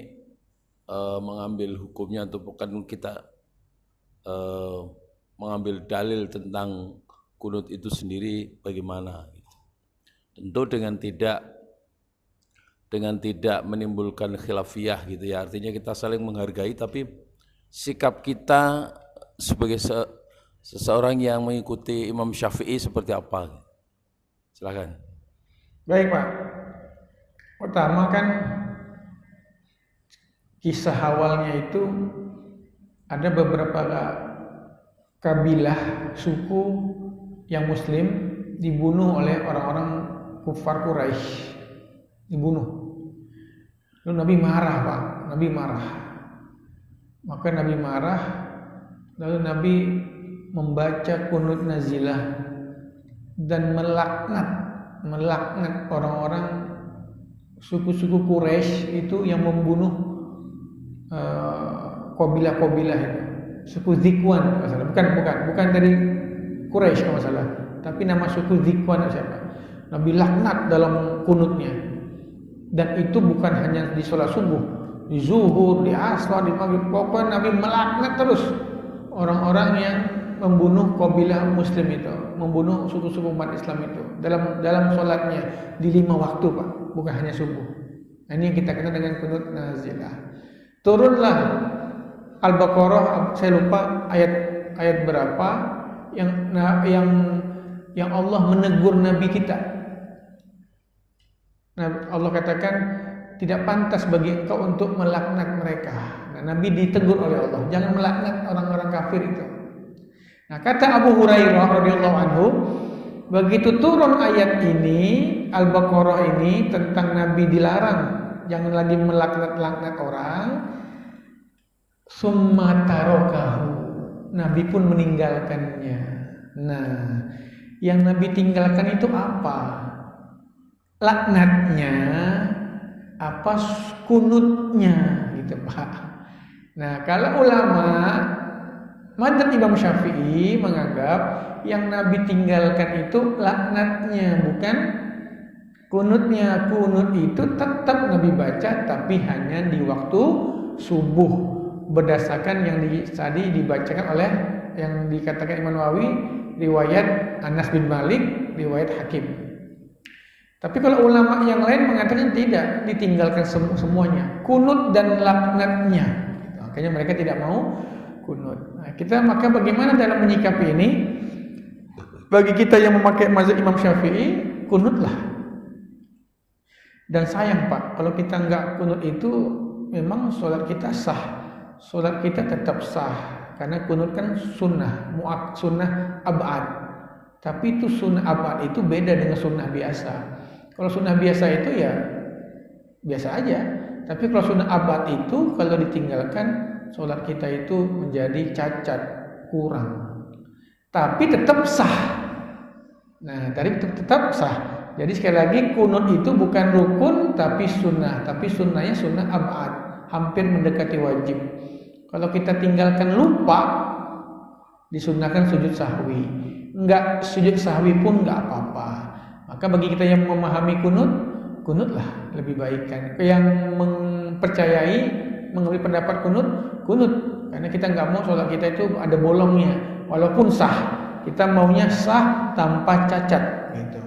mengambil hukumnya atau bukan kita mengambil dalil tentang kunut itu sendiri bagaimana gitu. Tentu dengan tidak menimbulkan khilafiyah gitu ya. Artinya kita saling menghargai, tapi sikap kita sebagai seseorang yang mengikuti Imam Syafi'i seperti apa? Silakan. Baik Pak. Pertama kan kisah awalnya itu ada beberapa kabilah suku yang muslim dibunuh oleh orang-orang kufar Quraisy. Dibunuh. Lalu Nabi marah Pak. Nabi marah. Maka Nabi marah. Lalu Nabi membaca kunut nazilah dan melaknat orang-orang suku-suku Quraisy itu yang membunuh kabilah-kabilah itu. Suku Zikwan masalah. Bukan dari Quraisy kalau masalah, tapi nama suku Zikwan siapa? Nabi laknat dalam kunutnya. Dan itu bukan hanya di sholat subuh, di zuhur, di asar, di maghrib. Pokoknya Nabi melaknat terus orang-orang yang membunuh kabilah muslim itu, membunuh suku-suku umat Islam itu dalam sholatnya di 5 waktu Pak, bukan hanya subuh. Nah, ini yang kita kenal dengan kunut nazilah. Turunlah Al-Baqarah, saya lupa ayat berapa yang Allah menegur Nabi kita. Nah, Allah katakan tidak pantas bagi engkau untuk melaknat mereka. Nah, Nabi ditegur oleh Allah, jangan melaknat orang-orang kafir itu. Nah, kata Abu Hurairah radhiyallahu anhu, begitu turun ayat ini, Al-Baqarah ini tentang Nabi dilarang jangan lagi melaknat-laknat orang, summa tarokahu, Nabi pun meninggalkannya. Nah, yang Nabi tinggalkan itu apa? Laknatnya apa, kunutnya gitu Pak. Nah, kalau ulama madzhab Imam Syafi'i menganggap yang Nabi tinggalkan itu laknatnya, bukan kunutnya. Kunut itu tetap Nabi baca, tapi hanya di waktu subuh, berdasarkan yang tadi dibacakan oleh yang dikatakan Imam Nawawi, riwayat Anas bin Malik, riwayat Hakim. Tapi kalau ulama yang lain mengatakan tidak, ditinggalkan semuanya, kunut dan laknatnya. Makanya mereka tidak mau kunut. Nah, maka bagaimana dalam menyikapi ini? Bagi kita yang memakai mazhab Imam Syafi'i, kunutlah. Dan sayang Pak, kalau kita enggak kunut itu memang sholat kita sah. Sholat kita tetap sah, karena kunut kan sunnah, sunnah abad. Tapi itu sunnah abad itu beda dengan sunnah biasa. Kalau sunnah biasa itu ya biasa aja. Tapi kalau sunnah abad itu kalau ditinggalkan, sholat kita itu menjadi cacat, kurang. Tapi tetap sah. Nah, tadi tetap sah. Jadi sekali lagi kunut itu bukan rukun tapi sunnah. Tapi sunnahnya sunnah abad, hampir mendekati wajib. Kalau kita tinggalkan lupa, disunnahkan sujud sahwi. Enggak sujud sahwi pun enggak apa-apa. Maka bagi kita yang memahami kunutlah lebih baik kan. Yang mempercayai, mengambil pendapat kunut. Karena kita enggak mau sholat kita itu ada bolongnya, walaupun sah. Kita maunya sah tanpa cacat gitu.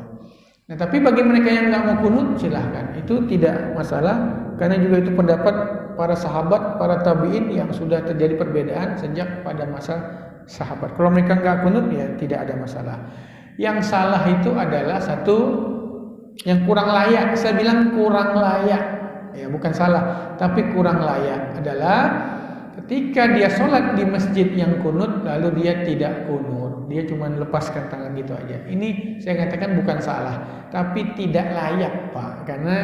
Nah, tapi bagi mereka yang enggak mau kunut silahkan. Itu tidak masalah, karena juga itu pendapat para sahabat, para tabi'in yang sudah terjadi perbedaan sejak pada masa sahabat. Kalau mereka enggak kunut ya tidak ada masalah. Yang salah itu adalah satu yang kurang layak. Saya bilang kurang layak, ya bukan salah, tapi kurang layak adalah ketika dia sholat di masjid yang kunut lalu dia tidak kunut, dia cuma lepaskan tangan gitu aja. Ini saya katakan bukan salah, tapi tidak layak Pak. Karena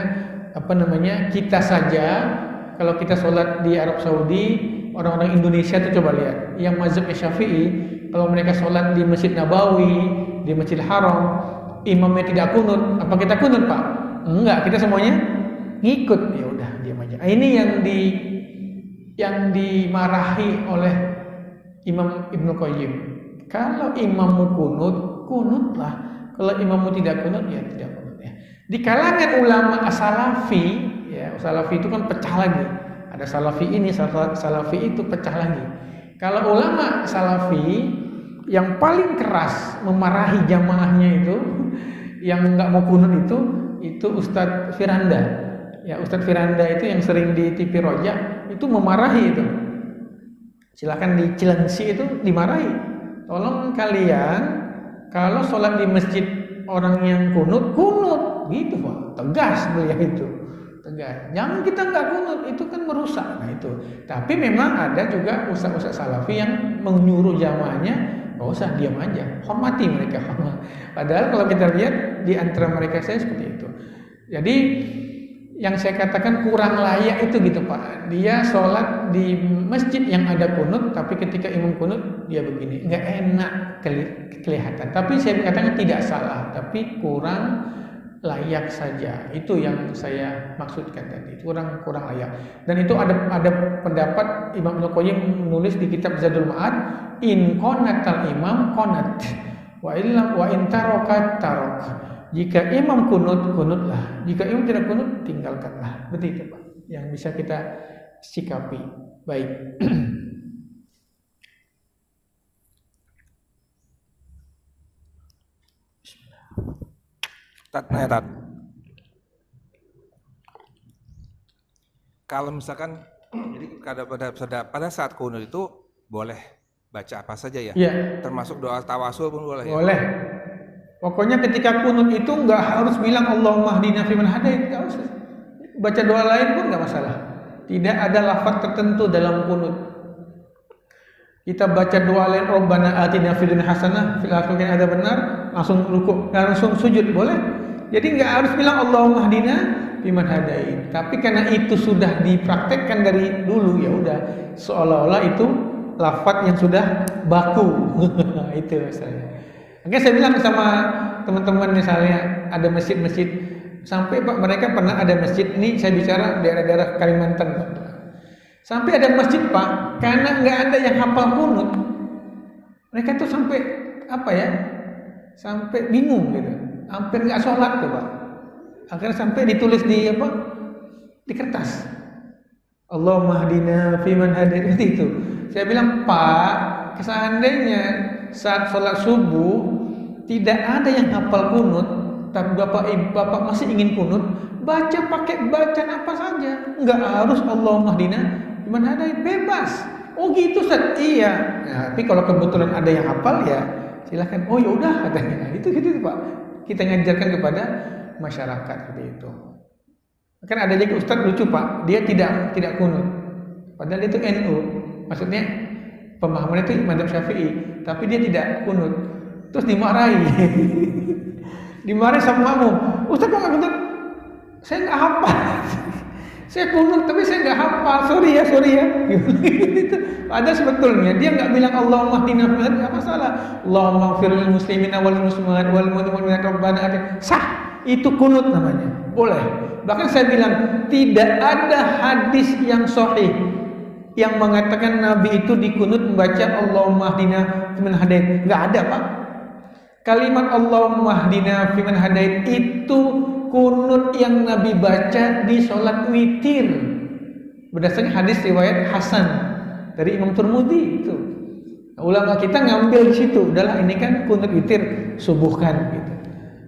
kita saja kalau kita sholat di Arab Saudi, orang-orang Indonesia tuh coba lihat, yang mazhab Syafi'i, kalau mereka sholat di Masjid Nabawi, di Masjidil Haram, imamnya tidak kunut, apa kita kunut Pak? Enggak, kita semuanya ngikut. Ya udah, diam aja. Ini yang dimarahi oleh Imam Ibnu Qayyim. Kalau imammu kunutlah. Kalau imammu tidak kunut, ya tidak kunut ya. Di kalangan ulama as-salafi, ya, salafi itu kan pecah lagi. Ada salafi ini, salafi itu pecah lagi. Kalau ulama salafi yang paling keras memarahi jamaahnya itu, yang nggak mau kunut itu Ustadz Firanda. Ya, Ustadz Firanda itu yang sering di TV Roja itu memarahi itu. Silakan di Cilengsi itu dimarahi. Tolong kalian kalau sholat di masjid orang yang kunut gitu Pak, tegas beliau itu, tegas. Jangan kita nggak kunut, itu kan merusak. Nah itu. Tapi memang ada juga ustaz-ustaz salafi yang menyuruh jamaahnya, nggak usah, diam aja, hormati mereka. Padahal kalau kita lihat di antara mereka saya seperti itu. Jadi yang saya katakan kurang layak itu gitu Pak. Dia sholat di masjid yang ada kunut, tapi ketika imam kunut dia begini, nggak enak kelihatan. Tapi saya katakan tidak salah, tapi kurang layak saja. Itu yang saya maksudkan tadi, kurang layak. Dan itu ada pendapat Imam Ibnu Qayyim menulis di kitab Zadul Ma'ad, in qanatal imam qanat wa illa wa in tarokat tarok. Jika imam kunut, kunutlah. Jika imam tidak kunut, tinggalkanlah. Begitu Pak, yang bisa kita sikapi. Baik. Tat. Kalau misalkan jadi pada saat kunut itu boleh baca apa saja ya? Ya. Termasuk doa tawasul pun boleh. Boleh. Ya? Pokoknya ketika kunut itu nggak harus bilang Allahumma hdina fiman hadait, nggak usah. Baca doa lain pun nggak masalah. Tidak ada lafaz tertentu dalam kunut. Kita baca doa lain, Rabbana atina fid dunya hasanah, fil akhirati ada benar, langsung rukuk, langsung sujud boleh. Jadi nggak harus bilang Allahumma hdina fiman hadait. Tapi karena itu sudah dipraktekkan dari dulu, ya udah seolah-olah itu lafaz yang sudah baku. Itu misalnya. Makanya saya bilang sama teman-teman, misalnya ada masjid-masjid, sampai Pak mereka pernah ada masjid, ini saya bicara daerah-daerah Kalimantan Pak. Sampai ada masjid Pak, karena nggak ada yang hafal kunut, mereka tuh sampai apa ya, sampai bingung gitu, hampir nggak sholat tuh Pak. Akhirnya sampai ditulis di apa, di kertas, Allahumma hdina fiman hadait, itu. Saya bilang Pak, seandainya saat sholat subuh tidak ada yang hafal kunut, tapi bapak masih ingin kunut, pakai bacaan apa saja, nggak harus Allahumma hdina fiman hadait, bebas. Oh gitu Ustaz, iya. Nah, tapi kalau kebetulan ada yang hafal ya silahkan. Oh ya udah katanya. Nah, itu gitu Pak. Kita ngajarkan kepada masyarakat seperti itu. Kan ada juga Ustaz lucu Pak, dia tidak kunut, padahal dia itu NU, maksudnya pemahaman itu madzhab Syafi'i, tapi dia tidak kunut. Terus dimarahi. Dimarahi sama makmum. Ustaz kok nggak kunut? Saya nggak hafal. Saya kunut tapi saya nggak hafal. Sorry ya. Ada sebetulnya dia nggak bilang Allahumma hdina fiman hadait, nggak masalah. Allahumma ighfir lil muslimina wal muslimat wal mu'minat rabbana atin. Sah, itu kunut namanya. Boleh. Bahkan saya bilang tidak ada hadis yang sahih yang mengatakan Nabi itu dikunut membaca Allahumma hdina fiman hadait. Nggak ada Pak. Kalimat Allahumma hdina fiman hadait itu kunut yang Nabi baca di sholat witir berdasarkan hadis riwayat Hasan dari Imam Tirmidzi itu. Nah, ulama kita ngambil di situ, udahlah ini kan kunut witir, subuhkan gitu.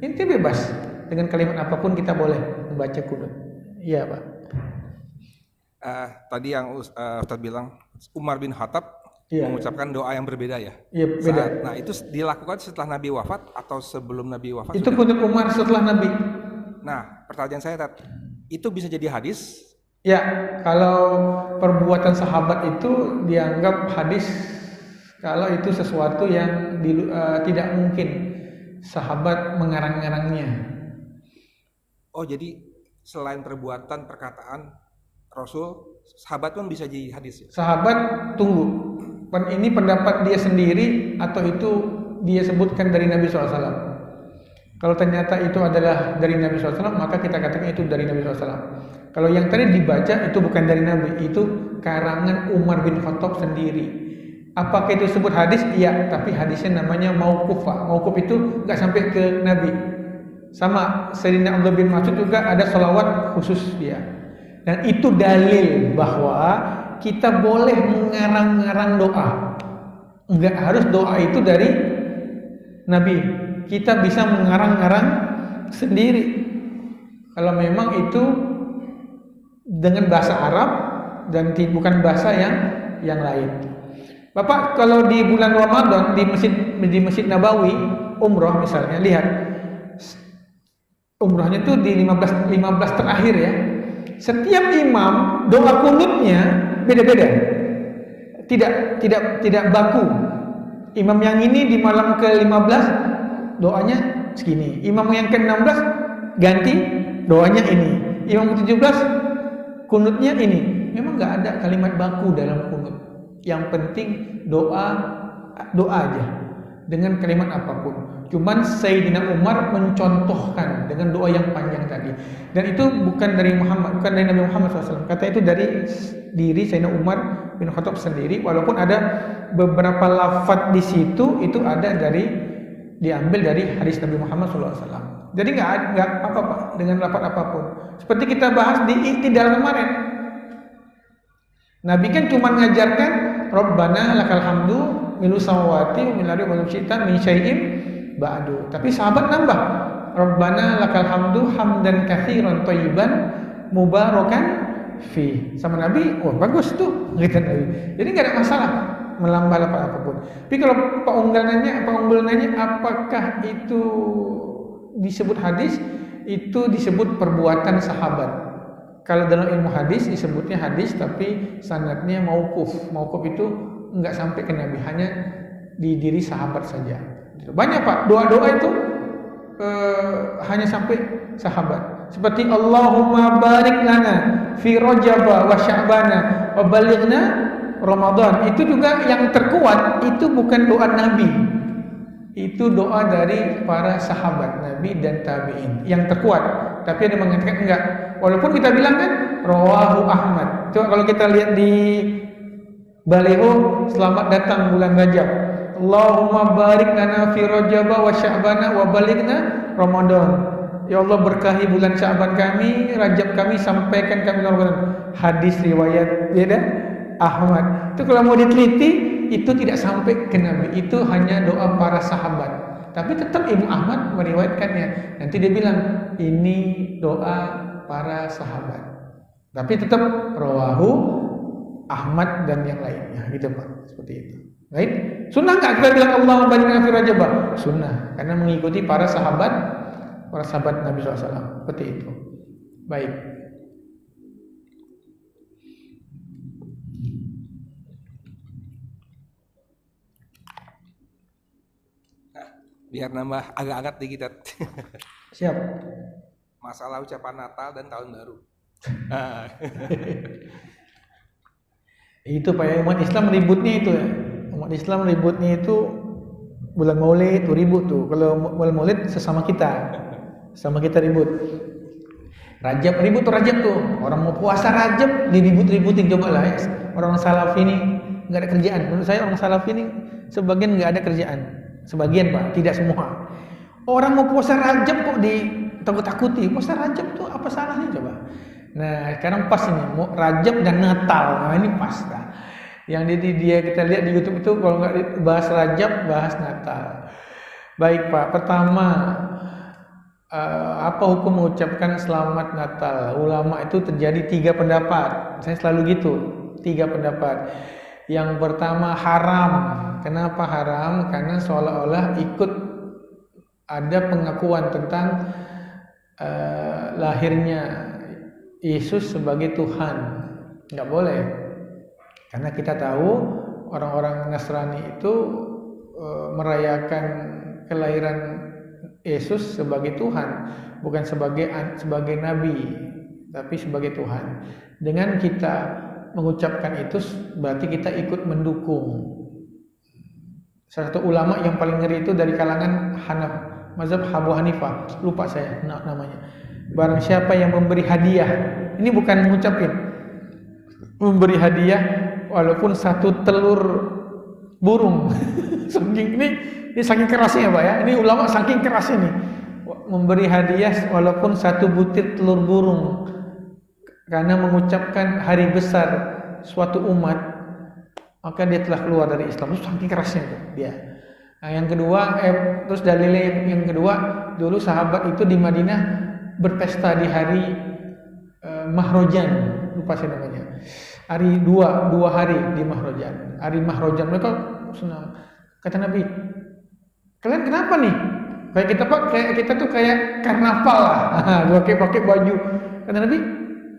Inti bebas, dengan kalimat apapun kita boleh membaca kunut. Iya Pak. Tadi yang Ustaz bilang Umar bin Khattab mengucapkan doa yang berbeda ya. Iya beda. Nah itu dilakukan setelah Nabi wafat atau sebelum Nabi wafat? Itu kunut Umar setelah Nabi. Nah pertanyaan saya itu bisa jadi hadis? Ya, kalau perbuatan sahabat itu dianggap hadis kalau itu sesuatu yang tidak mungkin sahabat mengarang-arangnya. Oh jadi selain perbuatan perkataan Rasul, sahabat pun bisa jadi hadis ya? Sahabat tunggu, ini pendapat dia sendiri atau itu dia sebutkan dari Nabi SAW? Kalau ternyata itu adalah dari Nabi SAW, maka kita katakan itu dari Nabi SAW. Kalau yang tadi dibaca itu bukan dari Nabi, itu karangan Umar bin Khattab sendiri. Apakah itu disebut hadis? Iya, tapi hadisnya namanya mauquf. Mauquf itu nggak sampai ke Nabi. Sama Sayyidina Abdullah bin Mas'ud juga ada sholawat khusus dia. Dan itu dalil bahwa kita boleh mengarang-arang doa. Enggak harus doa itu dari Nabi. Kita bisa mengarang-arang sendiri. Kalau memang itu dengan bahasa Arab dan bukan bahasa yang lain. Bapak kalau di bulan Ramadan di Masjid Nabawi umroh misalnya, lihat umrahnya tuh di 15 terakhir ya. Setiap imam doa kunutnya beda-beda. Tidak baku. Imam yang ini di malam ke-15 doanya segini. Imam yang ke-16 ganti doanya ini. Imam ke-17 kunutnya ini. Memang nggak ada kalimat baku dalam kunut. Yang penting doa aja dengan kalimat apapun. Cuman Sayyidina Umar mencontohkan dengan doa yang panjang tadi. Dan itu bukan dari Nabi Muhammad SAW. Kata itu dari diri Sayyidina Umar bin Khattab sendiri. Walaupun ada beberapa lafaz di situ itu ada diambil dari hadis Nabi Muhammad SAW. Jadi nggak apa-apa dengan lafaz apapun. Seperti kita bahas di Iktidal kemarin. Nabi kan cuma mengajarkan Rabbana lakal hamdu milu samawati wa milari wa syaitan min syai'in ba'du. Tapi sahabat nambah Rabbana lakal hamdu hamdan katsiran thayyiban mubarakan fi. Sama Nabi, oh bagus tuh kata Nabi. Jadi enggak ada masalah melambah apapun. Tapi kalau Pak Unggul nanya apakah itu disebut hadis? Itu disebut perbuatan sahabat. Kalau dalam ilmu hadis disebutnya hadis tapi sanadnya mauquf. Mauquf itu enggak sampai ke Nabi, hanya di diri sahabat saja. Banyak Pak, doa-doa itu hanya sampai sahabat. Seperti Allahumma barik lana fi Rajab wa Sya'bana wa balighna Ramadan. Itu juga yang terkuat, itu bukan doa Nabi. Itu doa dari para sahabat Nabi dan tabi'in yang terkuat. Tapi ada mengatakan enggak. Walaupun kita bilang kan rawahu Ahmad. Coba kalau kita lihat di baliho selamat datang bulan Rajab. Allahumma barik lana fi Rajab wa Sya'bana wa balighna Ramadan. Ya Allah berkahi bulan Sya'ban kami, Rajab kami, sampaikan kami Ramadan. Hadis riwayat beda Ahmad. Itu kalau mau diteliti itu tidak sampai ke Nabi. Itu hanya doa para sahabat. Tapi tetap Imam Ahmad meriwayatkannya. Nanti dia bilang ini doa para sahabat. Tapi tetap rawahu Ahmad dan yang lainnya, gitu Pak. Seperti itu. Baik. Sunnah nggak kita bilang Allahumma barik lana fi Rajab? Sunnah, karena mengikuti para sahabat Nabi SAW. Seperti itu. Baik. Biar nambah agak hangat di kita. Siap. Masalah ucapan Natal dan Tahun Baru. Itu Pak ya, umat Islam ributnya itu ya. Umat Islam ributnya itu bulan Maulid itu ribut tuh. Kalau bulan Maulid sesama kita ribut. Rajab ribut tuh Rajab tuh. Orang mau puasa Rajab diribut-ributin, coba lah ya. Orang salaf ini nggak ada kerjaan. Menurut saya orang salaf ini sebagian nggak ada kerjaan. Sebagian Pak, tidak semua. Orang mau puasa Rajab kok ditakut-takuti. Puasa Rajab tuh apa salahnya coba? Nah, sekarang pas ini mau Rajab dan Natal. Nah, ini pas dah. Yang dia kita lihat di YouTube itu kalau nggak bahas Rajab, bahas Natal. Baik Pak, pertama apa hukum mengucapkan selamat Natal? Ulama itu terjadi 3 pendapat. Saya selalu gitu, 3 pendapat. Yang pertama haram. Kenapa haram? Karena seolah-olah ikut ada pengakuan tentang lahirnya Yesus sebagai Tuhan. Nggak boleh. Karena kita tahu orang-orang Nasrani itu merayakan kelahiran Yesus sebagai Tuhan, bukan sebagai nabi, tapi sebagai Tuhan. Dengan kita mengucapkan itu berarti kita ikut mendukung. Salah satu ulama yang paling ngeri itu dari kalangan mazhab Abu Hanifah, lupa saya namanya. Barang siapa yang memberi hadiah, ini bukan mengucapin, memberi hadiah walaupun 1 telur burung. ini saking kerasnya Pak ya. Ini ulama saking kerasnya nih. Memberi hadiah walaupun 1 butir telur burung karena mengucapkan hari besar suatu umat, maka dia telah keluar dari Islam. Itu saking kerasnya tuh dia. Nah, yang kedua, terus dalilnya yang kedua, dulu sahabat itu di Madinah berpesta di hari Mahrojan, lupa saya namanya. Hari 2 hari di Mahrojan. Hari Mahrojan mereka senang. Kata Nabi, kalian kenapa nih Kayak kita tuh kayak karnaval lah. pakai baju. Kata Nabi,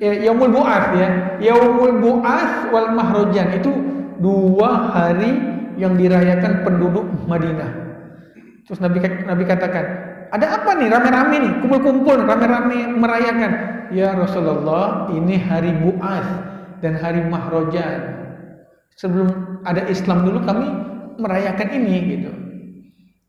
Yaumul Bu'ats ya. Yaumul Bu'ats wal Mahrojan itu 2 hari yang dirayakan penduduk Madinah. Terus Nabi katakan, ada apa nih rame-rame nih, kumpul-kumpul rame-rame merayakan. Ya Rasulullah, ini hari Bu'ats dan hari Mahrojan. Sebelum ada Islam dulu kami merayakan ini gitu.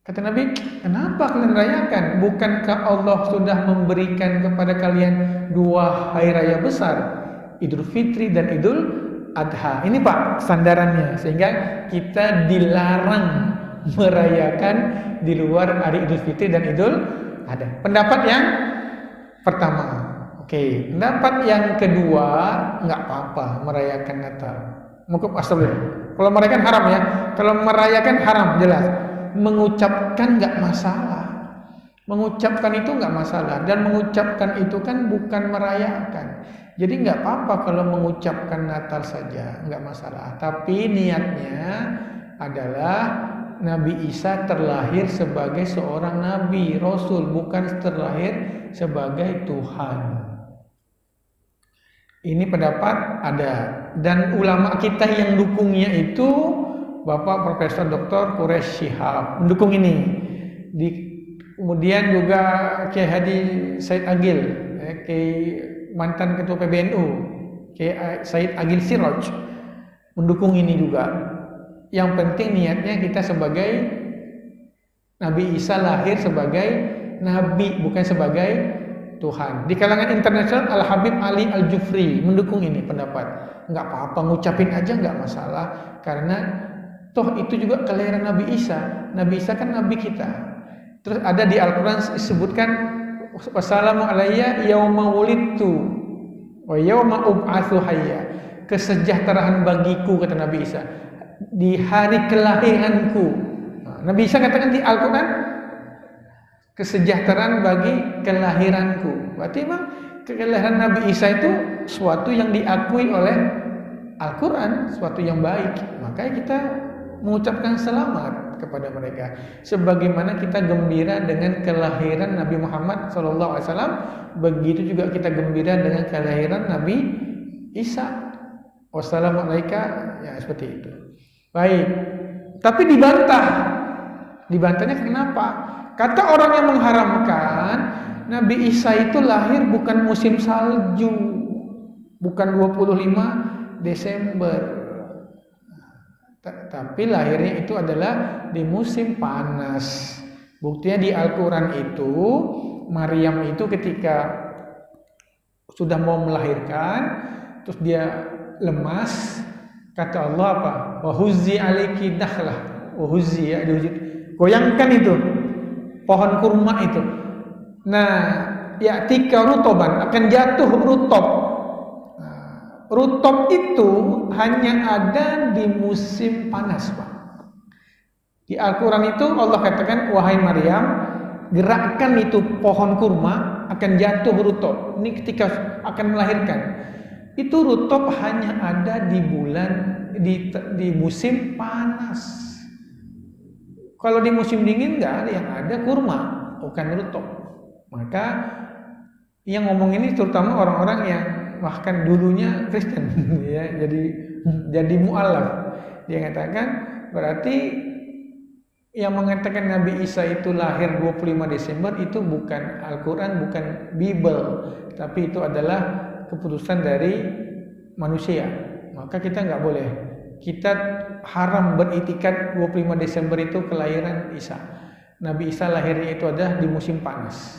Kata Nabi, kenapa kalian rayakan? Bukankah Allah sudah memberikan kepada kalian 2 hari raya besar, Idul Fitri dan Idul Adha. Ini Pak sandarannya, sehingga kita dilarang merayakan di luar hari Idul Fitri dan Idul Adha. Pendapat yang pertama, oke. Pendapat yang kedua, nggak apa-apa merayakan Natal. Mungkin astagfirullah. Kalau merayakan haram ya. Kalau merayakan haram jelas. Mengucapkan nggak masalah. Mengucapkan itu nggak masalah, dan mengucapkan itu kan bukan merayakan. Jadi nggak apa-apa kalau mengucapkan Natal saja, nggak masalah. Tapi niatnya adalah Nabi Isa terlahir sebagai seorang nabi, rasul, bukan terlahir sebagai Tuhan. Ini pendapat ada, dan ulama kita yang dukungnya itu Bapak Profesor Dr. Quraish Shihab mendukung ini. Kemudian juga Kiai Haji Said Agil, mantan ketua PBNU, Kiai Said Agil Siroj mendukung ini juga. Yang penting niatnya kita sebagai Nabi Isa lahir sebagai nabi, bukan sebagai Tuhan. Di kalangan internasional Al Habib Ali Al Jufri mendukung ini pendapat. Nggak apa-apa, ngucapin aja nggak masalah, karena toh itu juga kelahiran Nabi Isa. Nabi Isa kan nabi kita. Terus ada di Al-Quran disebutkan, wassalamu alayya yauma wulidtu wa yauma ub'atsu hayya. Kesejahteraan bagiku, kata Nabi Isa, di hari kelahiranku. Nabi Isa katakan di Al-Quran, kesejahteraan bagi kelahiranku. Berarti memang kelahiran Nabi Isa itu suatu yang diakui oleh Al-Quran, suatu yang baik. Makanya kita mengucapkan selamat kepada mereka, sebagaimana kita gembira dengan kelahiran Nabi Muhammad SAW, begitu juga kita gembira dengan kelahiran Nabi Isa. Wassalamualaikum, ya seperti itu. Baik, tapi dibantahnya kenapa? Kata orang yang mengharamkan, Nabi Isa itu lahir bukan musim salju, bukan 25 Desember. Tapi lahirnya itu adalah di musim panas. Buktinya di Al-Quran itu, Maryam itu ketika sudah mau melahirkan, terus dia lemas, kata Allah apa? Wahuzzi aliki nakhlah. Wahuzzi, ya, goyangkan itu pohon kurma itu. Nah, ya tika rutoban, akan jatuh rutop. Rutop itu hanya ada di musim panas, Pak. Di Al-Quran itu Allah katakan, wahai Maryam, gerakkan itu pohon kurma, akan jatuh rutop. Ini ketika akan melahirkan. Itu rutop hanya ada di di musim panas. Kalau di musim dingin nggak ada, yang ada kurma, bukan rutop. Maka yang ngomong ini terutama orang-orang yang bahkan dulunya Kristen, ya, jadi mu'alaf. Dia katakan berarti yang mengatakan Nabi Isa itu lahir 25 Desember itu bukan Al-Quran, bukan Bible, tapi itu adalah keputusan dari manusia. Maka kita nggak boleh, kita haram beriktikad 25 Desember itu kelahiran Isa. Nabi Isa lahirnya itu adalah di musim panas.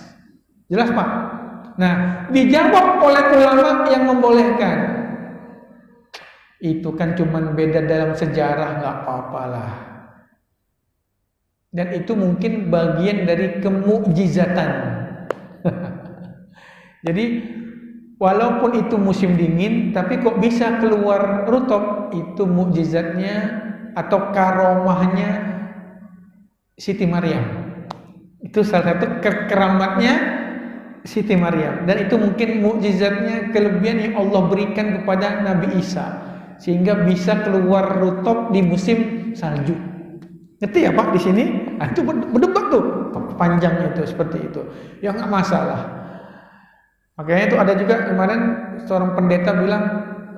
Jelas, Pak? Nah, dijawab oleh ulama yang membolehkan. Itu kan cuman beda dalam sejarah, nggak apa-apalah. Dan itu mungkin bagian dari kemukjizatan. Jadi walaupun itu musim dingin, tapi kok bisa keluar rutop, itu mukjizatnya atau karomahnya Siti Maryam. Itu salah satu keramatnya Siti Maryam, dan itu mungkin mukjizatnya, kelebihan yang Allah berikan kepada Nabi Isa, sehingga bisa keluar rutop di musim salju. Ngerti ya Pak di sini? Nah, itu berdebat tuh panjang itu seperti itu. Ya nggak masalah. Makanya itu ada juga kemarin seorang pendeta bilang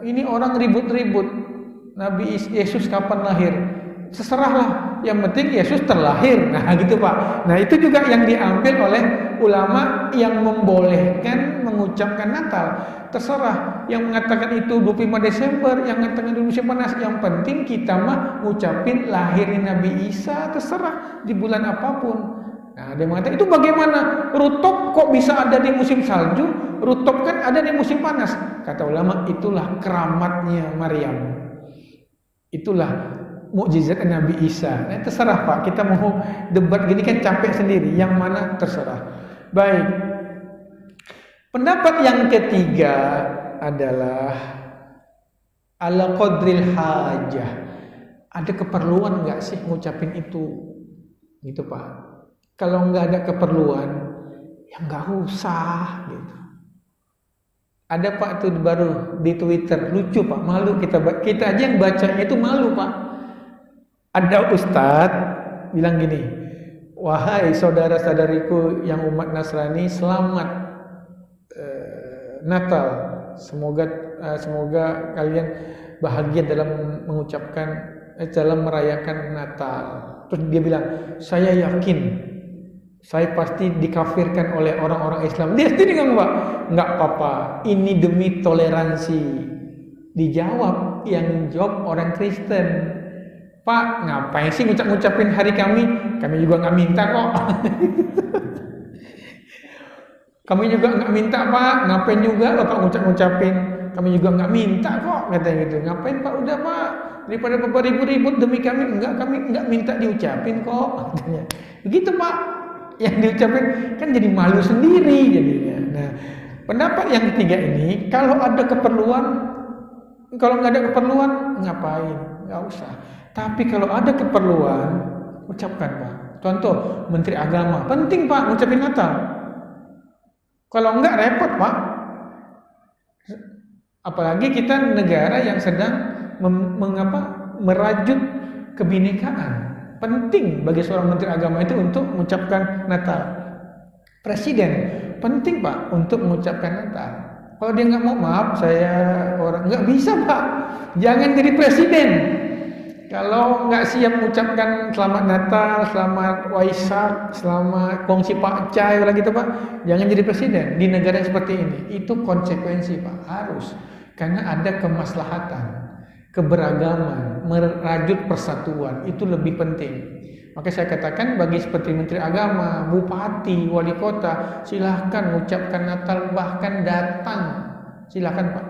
ini orang ribut-ribut Nabi Yesus kapan lahir? Terserahlah, yang penting Yesus terlahir. Nah gitu Pak. Nah itu juga yang diambil oleh ulama yang membolehkan mengucapkan Natal. Terserah, yang mengatakan itu 25 Desember, yang mengatakan itu musim panas. Yang penting kita mah ngucapin lahirnya Nabi Isa, terserah di bulan apapun. Nah dia mengatakan itu bagaimana? Rutop kok bisa ada di musim salju? Rutop kan ada di musim panas. Kata ulama itulah keramatnya Maryam. Itulah mukjizat Nabi Isa. Nah, terserah Pak, kita mau debat gini kan capek sendiri. Yang mana terserah. Baik. Pendapat yang ketiga adalah ala qadril hajah. Ada keperluan nggak sih ngucapin itu? Gitu Pak. Kalau nggak ada keperluan, ya nggak usah gitu. Ada Pak itu baru di Twitter, lucu Pak, malu kita aja yang bacanya itu malu Pak. Ada ustadz bilang gini, wahai saudara-saudariku yang umat Nasrani, selamat Natal, semoga kalian bahagia dalam mengucapkan dalam merayakan Natal. Terus dia bilang, saya yakin saya pasti dikafirkan oleh orang-orang Islam. Dia sendiri Pak, nggak apa-apa, ini demi toleransi. Dijawab, yang jawab orang Kristen, Pak, ngapain sih ngucapin hari kami? Kami juga nggak minta kok. Kami juga nggak minta Pak, ngapain juga Bapak ngucapin? Kami juga nggak minta kok, katanya gitu. Ngapain Pak? Udah Pak, daripada Bapak ribut-ribut demi kami, kami nggak minta diucapin kok, katanya. Begitu Pak, yang diucapin kan jadi malu sendiri jadinya. Nah, pendapat yang ketiga ini, kalau ada keperluan, kalau nggak ada keperluan, ngapain? Nggak usah. Tapi kalau ada keperluan, ucapkan Pak. Contoh, Menteri Agama, penting Pak ngucapin Natal. Kalau enggak repot Pak. Apalagi kita negara yang sedang merajut kebinekaan. Penting bagi seorang Menteri Agama itu untuk mengucapkan Natal. Presiden, penting Pak untuk mengucapkan Natal. Kalau dia nggak mau, maaf saya orang nggak bisa Pak. Jangan jadi presiden. Kalau nggak siap mengucapkan selamat Natal, selamat Waisak, selamat kongsi Pak Cai, gitu Pak, jangan jadi presiden di negara seperti ini. Itu konsekuensi Pak, harus. Karena ada kemaslahatan, keberagaman, merajut persatuan, itu lebih penting. Maka saya katakan bagi seperti Menteri Agama, Bupati, Wali Kota, silahkan mengucapkan Natal, bahkan datang, silahkan Pak.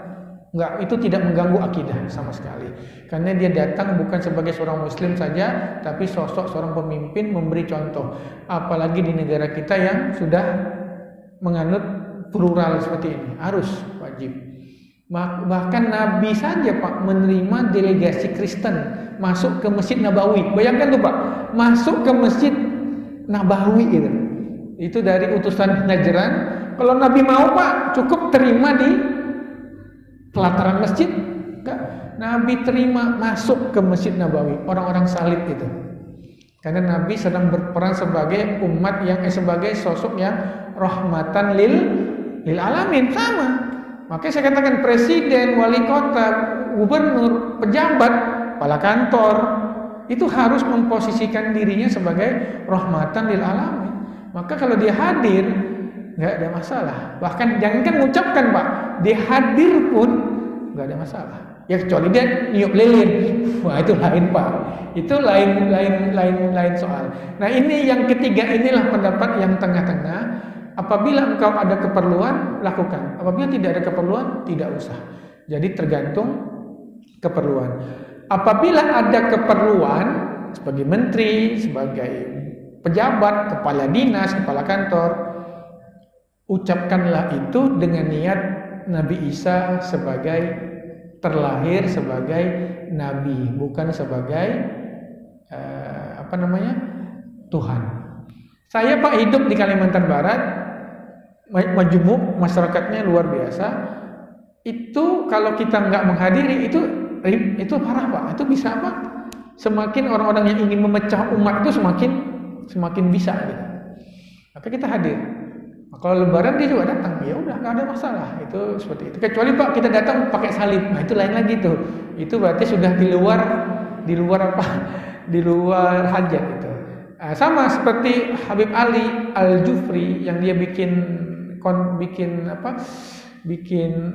Enggak, itu tidak mengganggu akidah sama sekali. Karena dia datang bukan sebagai seorang muslim saja, tapi sosok seorang pemimpin memberi contoh. Apalagi di negara kita yang sudah menganut plural seperti ini, harus wajib. Bahkan Nabi saja Pak menerima delegasi Kristen masuk ke Masjid Nabawi. Bayangkan tuh Pak, masuk ke Masjid Nabawi gitu. Itu dari utusan Najran. Kalau Nabi mau Pak, cukup terima di pelataran masjid. Nabi terima masuk ke Masjid Nabawi, orang-orang salib itu. Karena Nabi sedang berperan sebagai umat yang sebagai sosok yang rahmatan lil alamin, sama. Makanya saya katakan presiden, wali kota, gubernur, pejabat, kepala kantor itu harus memposisikan dirinya sebagai rahmatan lil alamin. Maka kalau dia hadir nggak ada masalah. Bahkan jangankan mengucapkan Pak, dia hadir pun nggak ada masalah. Ya kecuali dia niup lilin, wah itu lain Pak. Itu lain soal. Nah ini yang ketiga, inilah pendapat yang tengah-tengah. Apabila engkau ada keperluan, lakukan. Apabila tidak ada keperluan, tidak usah. Jadi tergantung keperluan. Apabila ada keperluan sebagai menteri, sebagai pejabat, kepala dinas, kepala kantor, ucapkanlah itu dengan niat Nabi Isa terlahir sebagai nabi, bukan sebagai Tuhan. Saya Pak hidup di Kalimantan Barat, majemuk, masyarakatnya luar biasa. Itu kalau kita nggak menghadiri itu parah Pak. Itu bisa apa? semakin orang-orang yang ingin memecah umat itu semakin bisa gitu. Maka kita hadir. Kalau Lebaran dia juga datang, ya udah nggak ada masalah, itu seperti itu. Kecuali Pak kita datang pakai salib, nah itu lain lagi tuh. Itu berarti sudah di luar apa? Di luar hajat itu. Sama seperti Habib Ali Al-Jufri yang dia bikin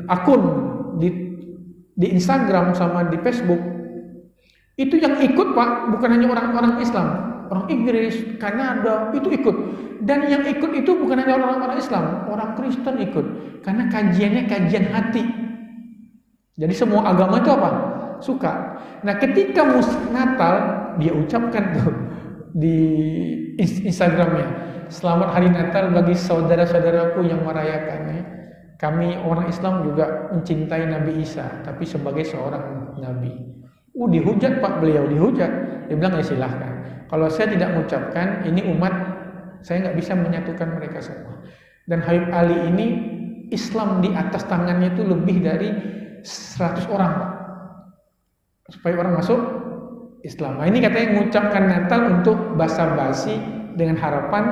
akun di Instagram sama di Facebook. Itu yang ikut Pak bukan hanya orang-orang Islam, orang Inggris, Kanada itu ikut. Dan yang ikut itu bukan hanya orang-orang Islam, orang Kristen ikut. Karena kajiannya kajian hati. Jadi semua agama itu apa? Suka. Nah ketika Natal dia ucapkan tuh di Instagramnya, selamat hari Natal bagi saudara-saudaraku yang merayakannya. Kami orang Islam juga mencintai Nabi Isa, tapi sebagai seorang Nabi. Dihujat Pak beliau, dihujat. Dia bilang ya silahkan. Kalau saya tidak mengucapkan, ini umat, saya nggak bisa menyatukan mereka semua. Dan Habib Ali ini Islam di atas tangannya itu lebih dari 100 orang Pak. Supaya orang masuk Islam. Nah ini katanya mengucapkan Natal untuk basa-basi dengan harapan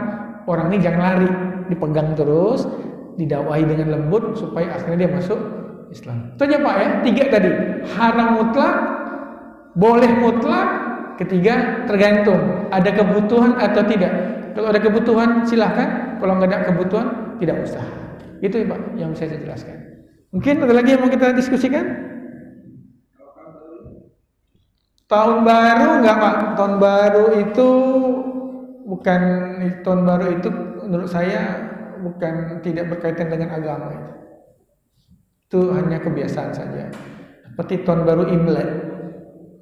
orang ini jangan lari, dipegang terus, didakwahi dengan lembut supaya akhirnya dia masuk Islam. Itu aja Pak ya, 3 tadi. Haram mutlak, boleh mutlak, ketiga tergantung ada kebutuhan atau tidak. Kalau ada kebutuhan silahkan, kalau nggak ada kebutuhan tidak usah. Itu ya Pak yang bisa saya jelaskan. Mungkin ada lagi yang mau kita diskusikan? Tahun baru enggak Pak? Tahun baru itu bukan, tahun baru itu menurut saya bukan, tidak berkaitan dengan agama itu. Itu hanya kebiasaan saja. Seperti tahun baru Imlek.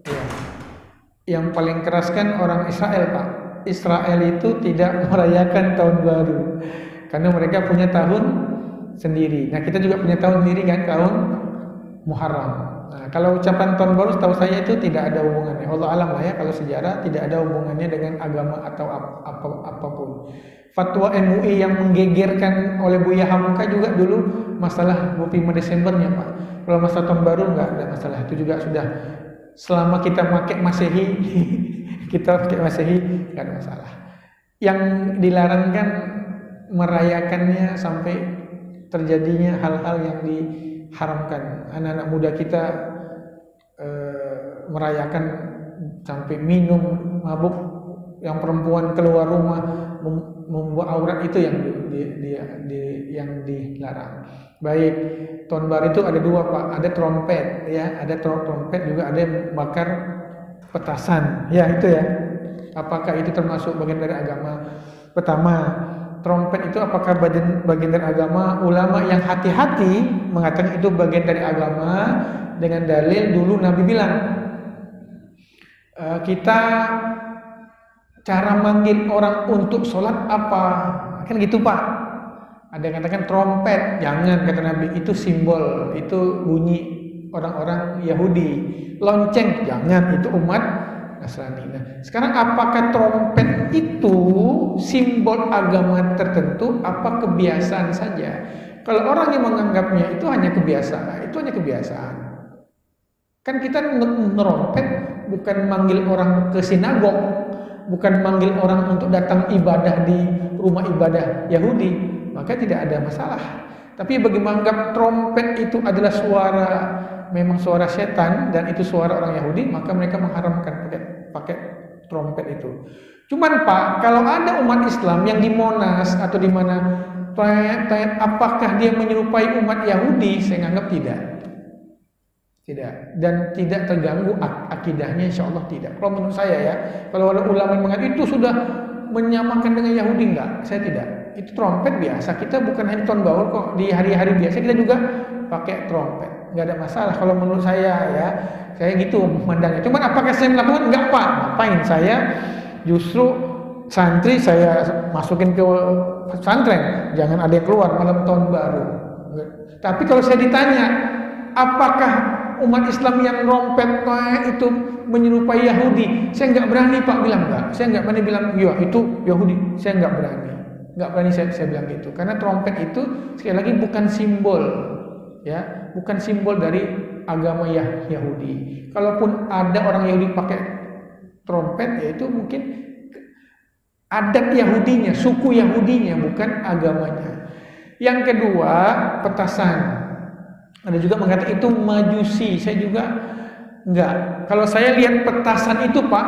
Ya. Yang paling keras kan orang Israel Pak. Israel itu tidak merayakan tahun baru karena mereka punya tahun sendiri. Nah kita juga punya tahun sendiri kan, tahun Muharram. Nah kalau ucapan tahun baru setahu saya itu tidak ada hubungannya. Allah alam lah ya, kalau sejarah tidak ada hubungannya dengan agama atau apapun. Fatwa MUI yang menggegerkan oleh Buya Hamka juga dulu masalah 25 Desembernya Pak. Kalau masalah tahun baru nggak ada masalah, itu juga sudah selama kita pakai Masehi kita pakai Masehi nggak ada masalah. Yang dilarang kan merayakannya sampai terjadinya hal-hal yang diharamkan. Anak-anak muda kita merayakan sampai minum, mabuk, yang perempuan keluar rumah membuat aurat, itu yang dilarang. Baik, tahun baru itu ada 2 Pak, ada trompet ya, ada trompet juga, ada yang bakar petasan ya, itu ya. Apakah itu termasuk bagian dari agama? Pertama, trompet itu apakah bagian dari agama? Ulama yang hati-hati mengatakan itu bagian dari agama dengan dalil dulu Nabi bilang kita cara manggil orang untuk sholat apa? Kan gitu Pak. Ada yang katakan trompet, jangan, kata Nabi, itu simbol, itu bunyi orang-orang Yahudi. Lonceng, jangan, itu umat Nasrani. Nah, sekarang apakah trompet itu simbol agama tertentu, apa kebiasaan saja? Kalau orang yang menganggapnya itu hanya kebiasaan, kan kita nerompet bukan manggil orang ke sinagog, bukan manggil orang untuk datang ibadah di rumah ibadah Yahudi, maka tidak ada masalah. Tapi bagi menganggap trompet itu adalah memang suara setan dan itu suara orang Yahudi, maka mereka mengharamkan pakai trompet itu. Cuman Pak, kalau ada umat Islam yang di Monas atau di mana, apakah dia menyerupai umat Yahudi? Saya anggap tidak. Dan tidak terganggu akidahnya, insya Allah tidak. Kalau menurut saya ya, kalau ada ulama yang mengatakan itu sudah menyamakan dengan Yahudi, enggak, saya tidak. Itu trompet biasa, kita bukan hanya tahun baru kok, di hari-hari biasa kita juga pakai trompet, nggak ada masalah. Kalau menurut saya ya, saya gitu memandangnya. Cuman apakah saya melakukan? Enggak Pak, ngapain saya justru santri saya masukin ke pesantren, jangan ada yang keluar malam tahun baru. Tapi kalau saya ditanya, apakah umat Islam yang rompet itu menyerupai Yahudi? Saya nggak berani Pak bilang enggak. Saya nggak berani bilang ya itu Yahudi. Saya nggak berani saya bilang gitu. Karena trompet itu sekali lagi bukan simbol, ya, bukan simbol dari agama Yahudi. Kalaupun ada orang Yahudi pakai trompet, yaitu mungkin adat Yahudinya, suku Yahudinya, bukan agamanya. Yang kedua, petasan. Ada juga mengatakan itu majusi. Saya juga enggak. Kalau saya lihat petasan itu Pak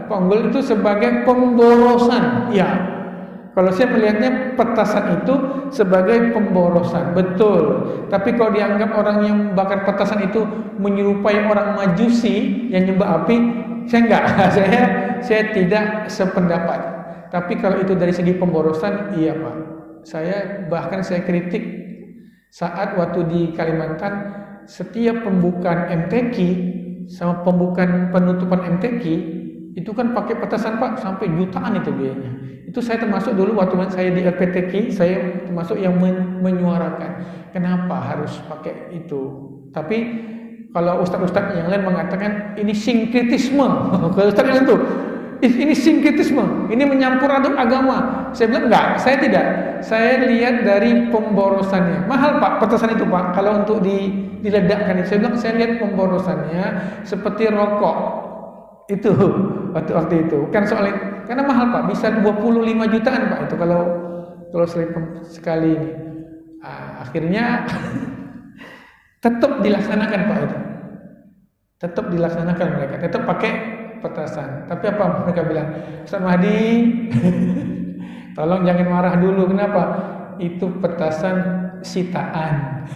Unggul itu sebagai pemborosan. Ya. Kalau saya melihatnya petasan itu sebagai pemborosan, betul. Tapi kalau dianggap orang yang bakar petasan itu menyerupai orang majusi yang nyembah api, saya enggak. Saya tidak sependapat. Tapi kalau itu dari segi pemborosan, iya Pak. Saya kritik saat waktu di Kalimantan, setiap pembukaan MTQ sama pembukaan penutupan MTQ itu kan pakai petasan Pak, sampai jutaan itu biayanya. Itu saya termasuk dulu waktu saya di LPTQ, saya termasuk yang menyuarakan kenapa harus pakai itu. Tapi kalau ustaz-ustaz yang lain mengatakan ini sinkretisme. Kalau ustaz yang itu ini sinkretisme, ini menyampur aduk agama. Saya bilang enggak, saya tidak. Saya lihat dari pemborosannya. Mahal Pak petasan itu Pak, kalau untuk diledakkan. Saya bilang saya lihat pemborosannya seperti rokok. Itu waktu itu bukan soal, karena mahal Pak, bisa 25 jutaan Pak itu kalau sekali ini. Akhirnya tetap dilaksanakan Pak itu. Tetap dilaksanakan mereka, tetap pakai petasan. Tapi apa mereka bilang? Ustaz Mahdi, tolong jangan marah dulu. Kenapa? Itu petasan sitaan.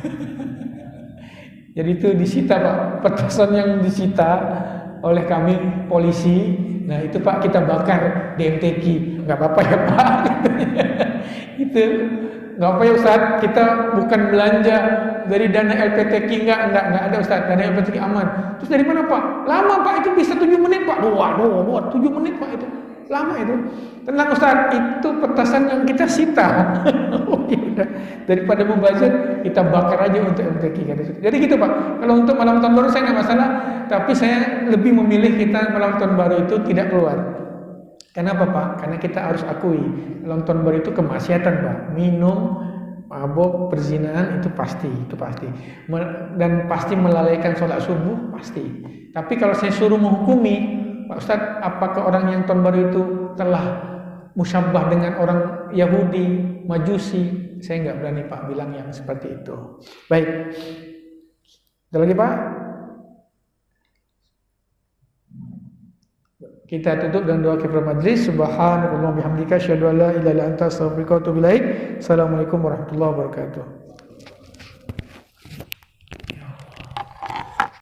Jadi itu disita Pak, petasan yang disita oleh kami polisi. Nah itu Pak kita bakar di MTQ. Nggak apa-apa ya Pak. Itu nggak apa ya Ustaz, kita bukan belanja dari dana LPTQ, enggak ada Ustaz, dana LPTQ aman. Terus dari mana Pak? Lama Pak, itu bisa 7 menit Pak. Waduh, 7 menit Pak itu. Lama itu. Tenang Ustaz, itu petasan yang kita sita. Oh ya, daripada mubazir, kita bakar aja untuk MTQ. Jadi gitu Pak. Kalau untuk malam tahun baru saya nggak masalah, tapi saya lebih memilih kita malam tahun baru itu tidak keluar. Kenapa Pak? Karena kita harus akui malam tahun baru itu kemaksiatan Pak. Minum, mabuk, perzinahan itu pasti. Dan pasti melalaikan sholat subuh pasti. Tapi kalau saya suruh menghukumi, Pak Ustadz, apakah orang yang tahun baru itu telah musyabbah dengan orang Yahudi, Majusi? Saya nggak berani Pak bilang yang seperti itu. Baik, ada lagi Pak? Kita tutup dengan doa kifaratul majlis. Subhanallah bihamdika, asyhadu an la ilaha illa anta, astaghfiruka wa atubu ilaik. Assalamualaikum warahmatullahi wabarakatuh.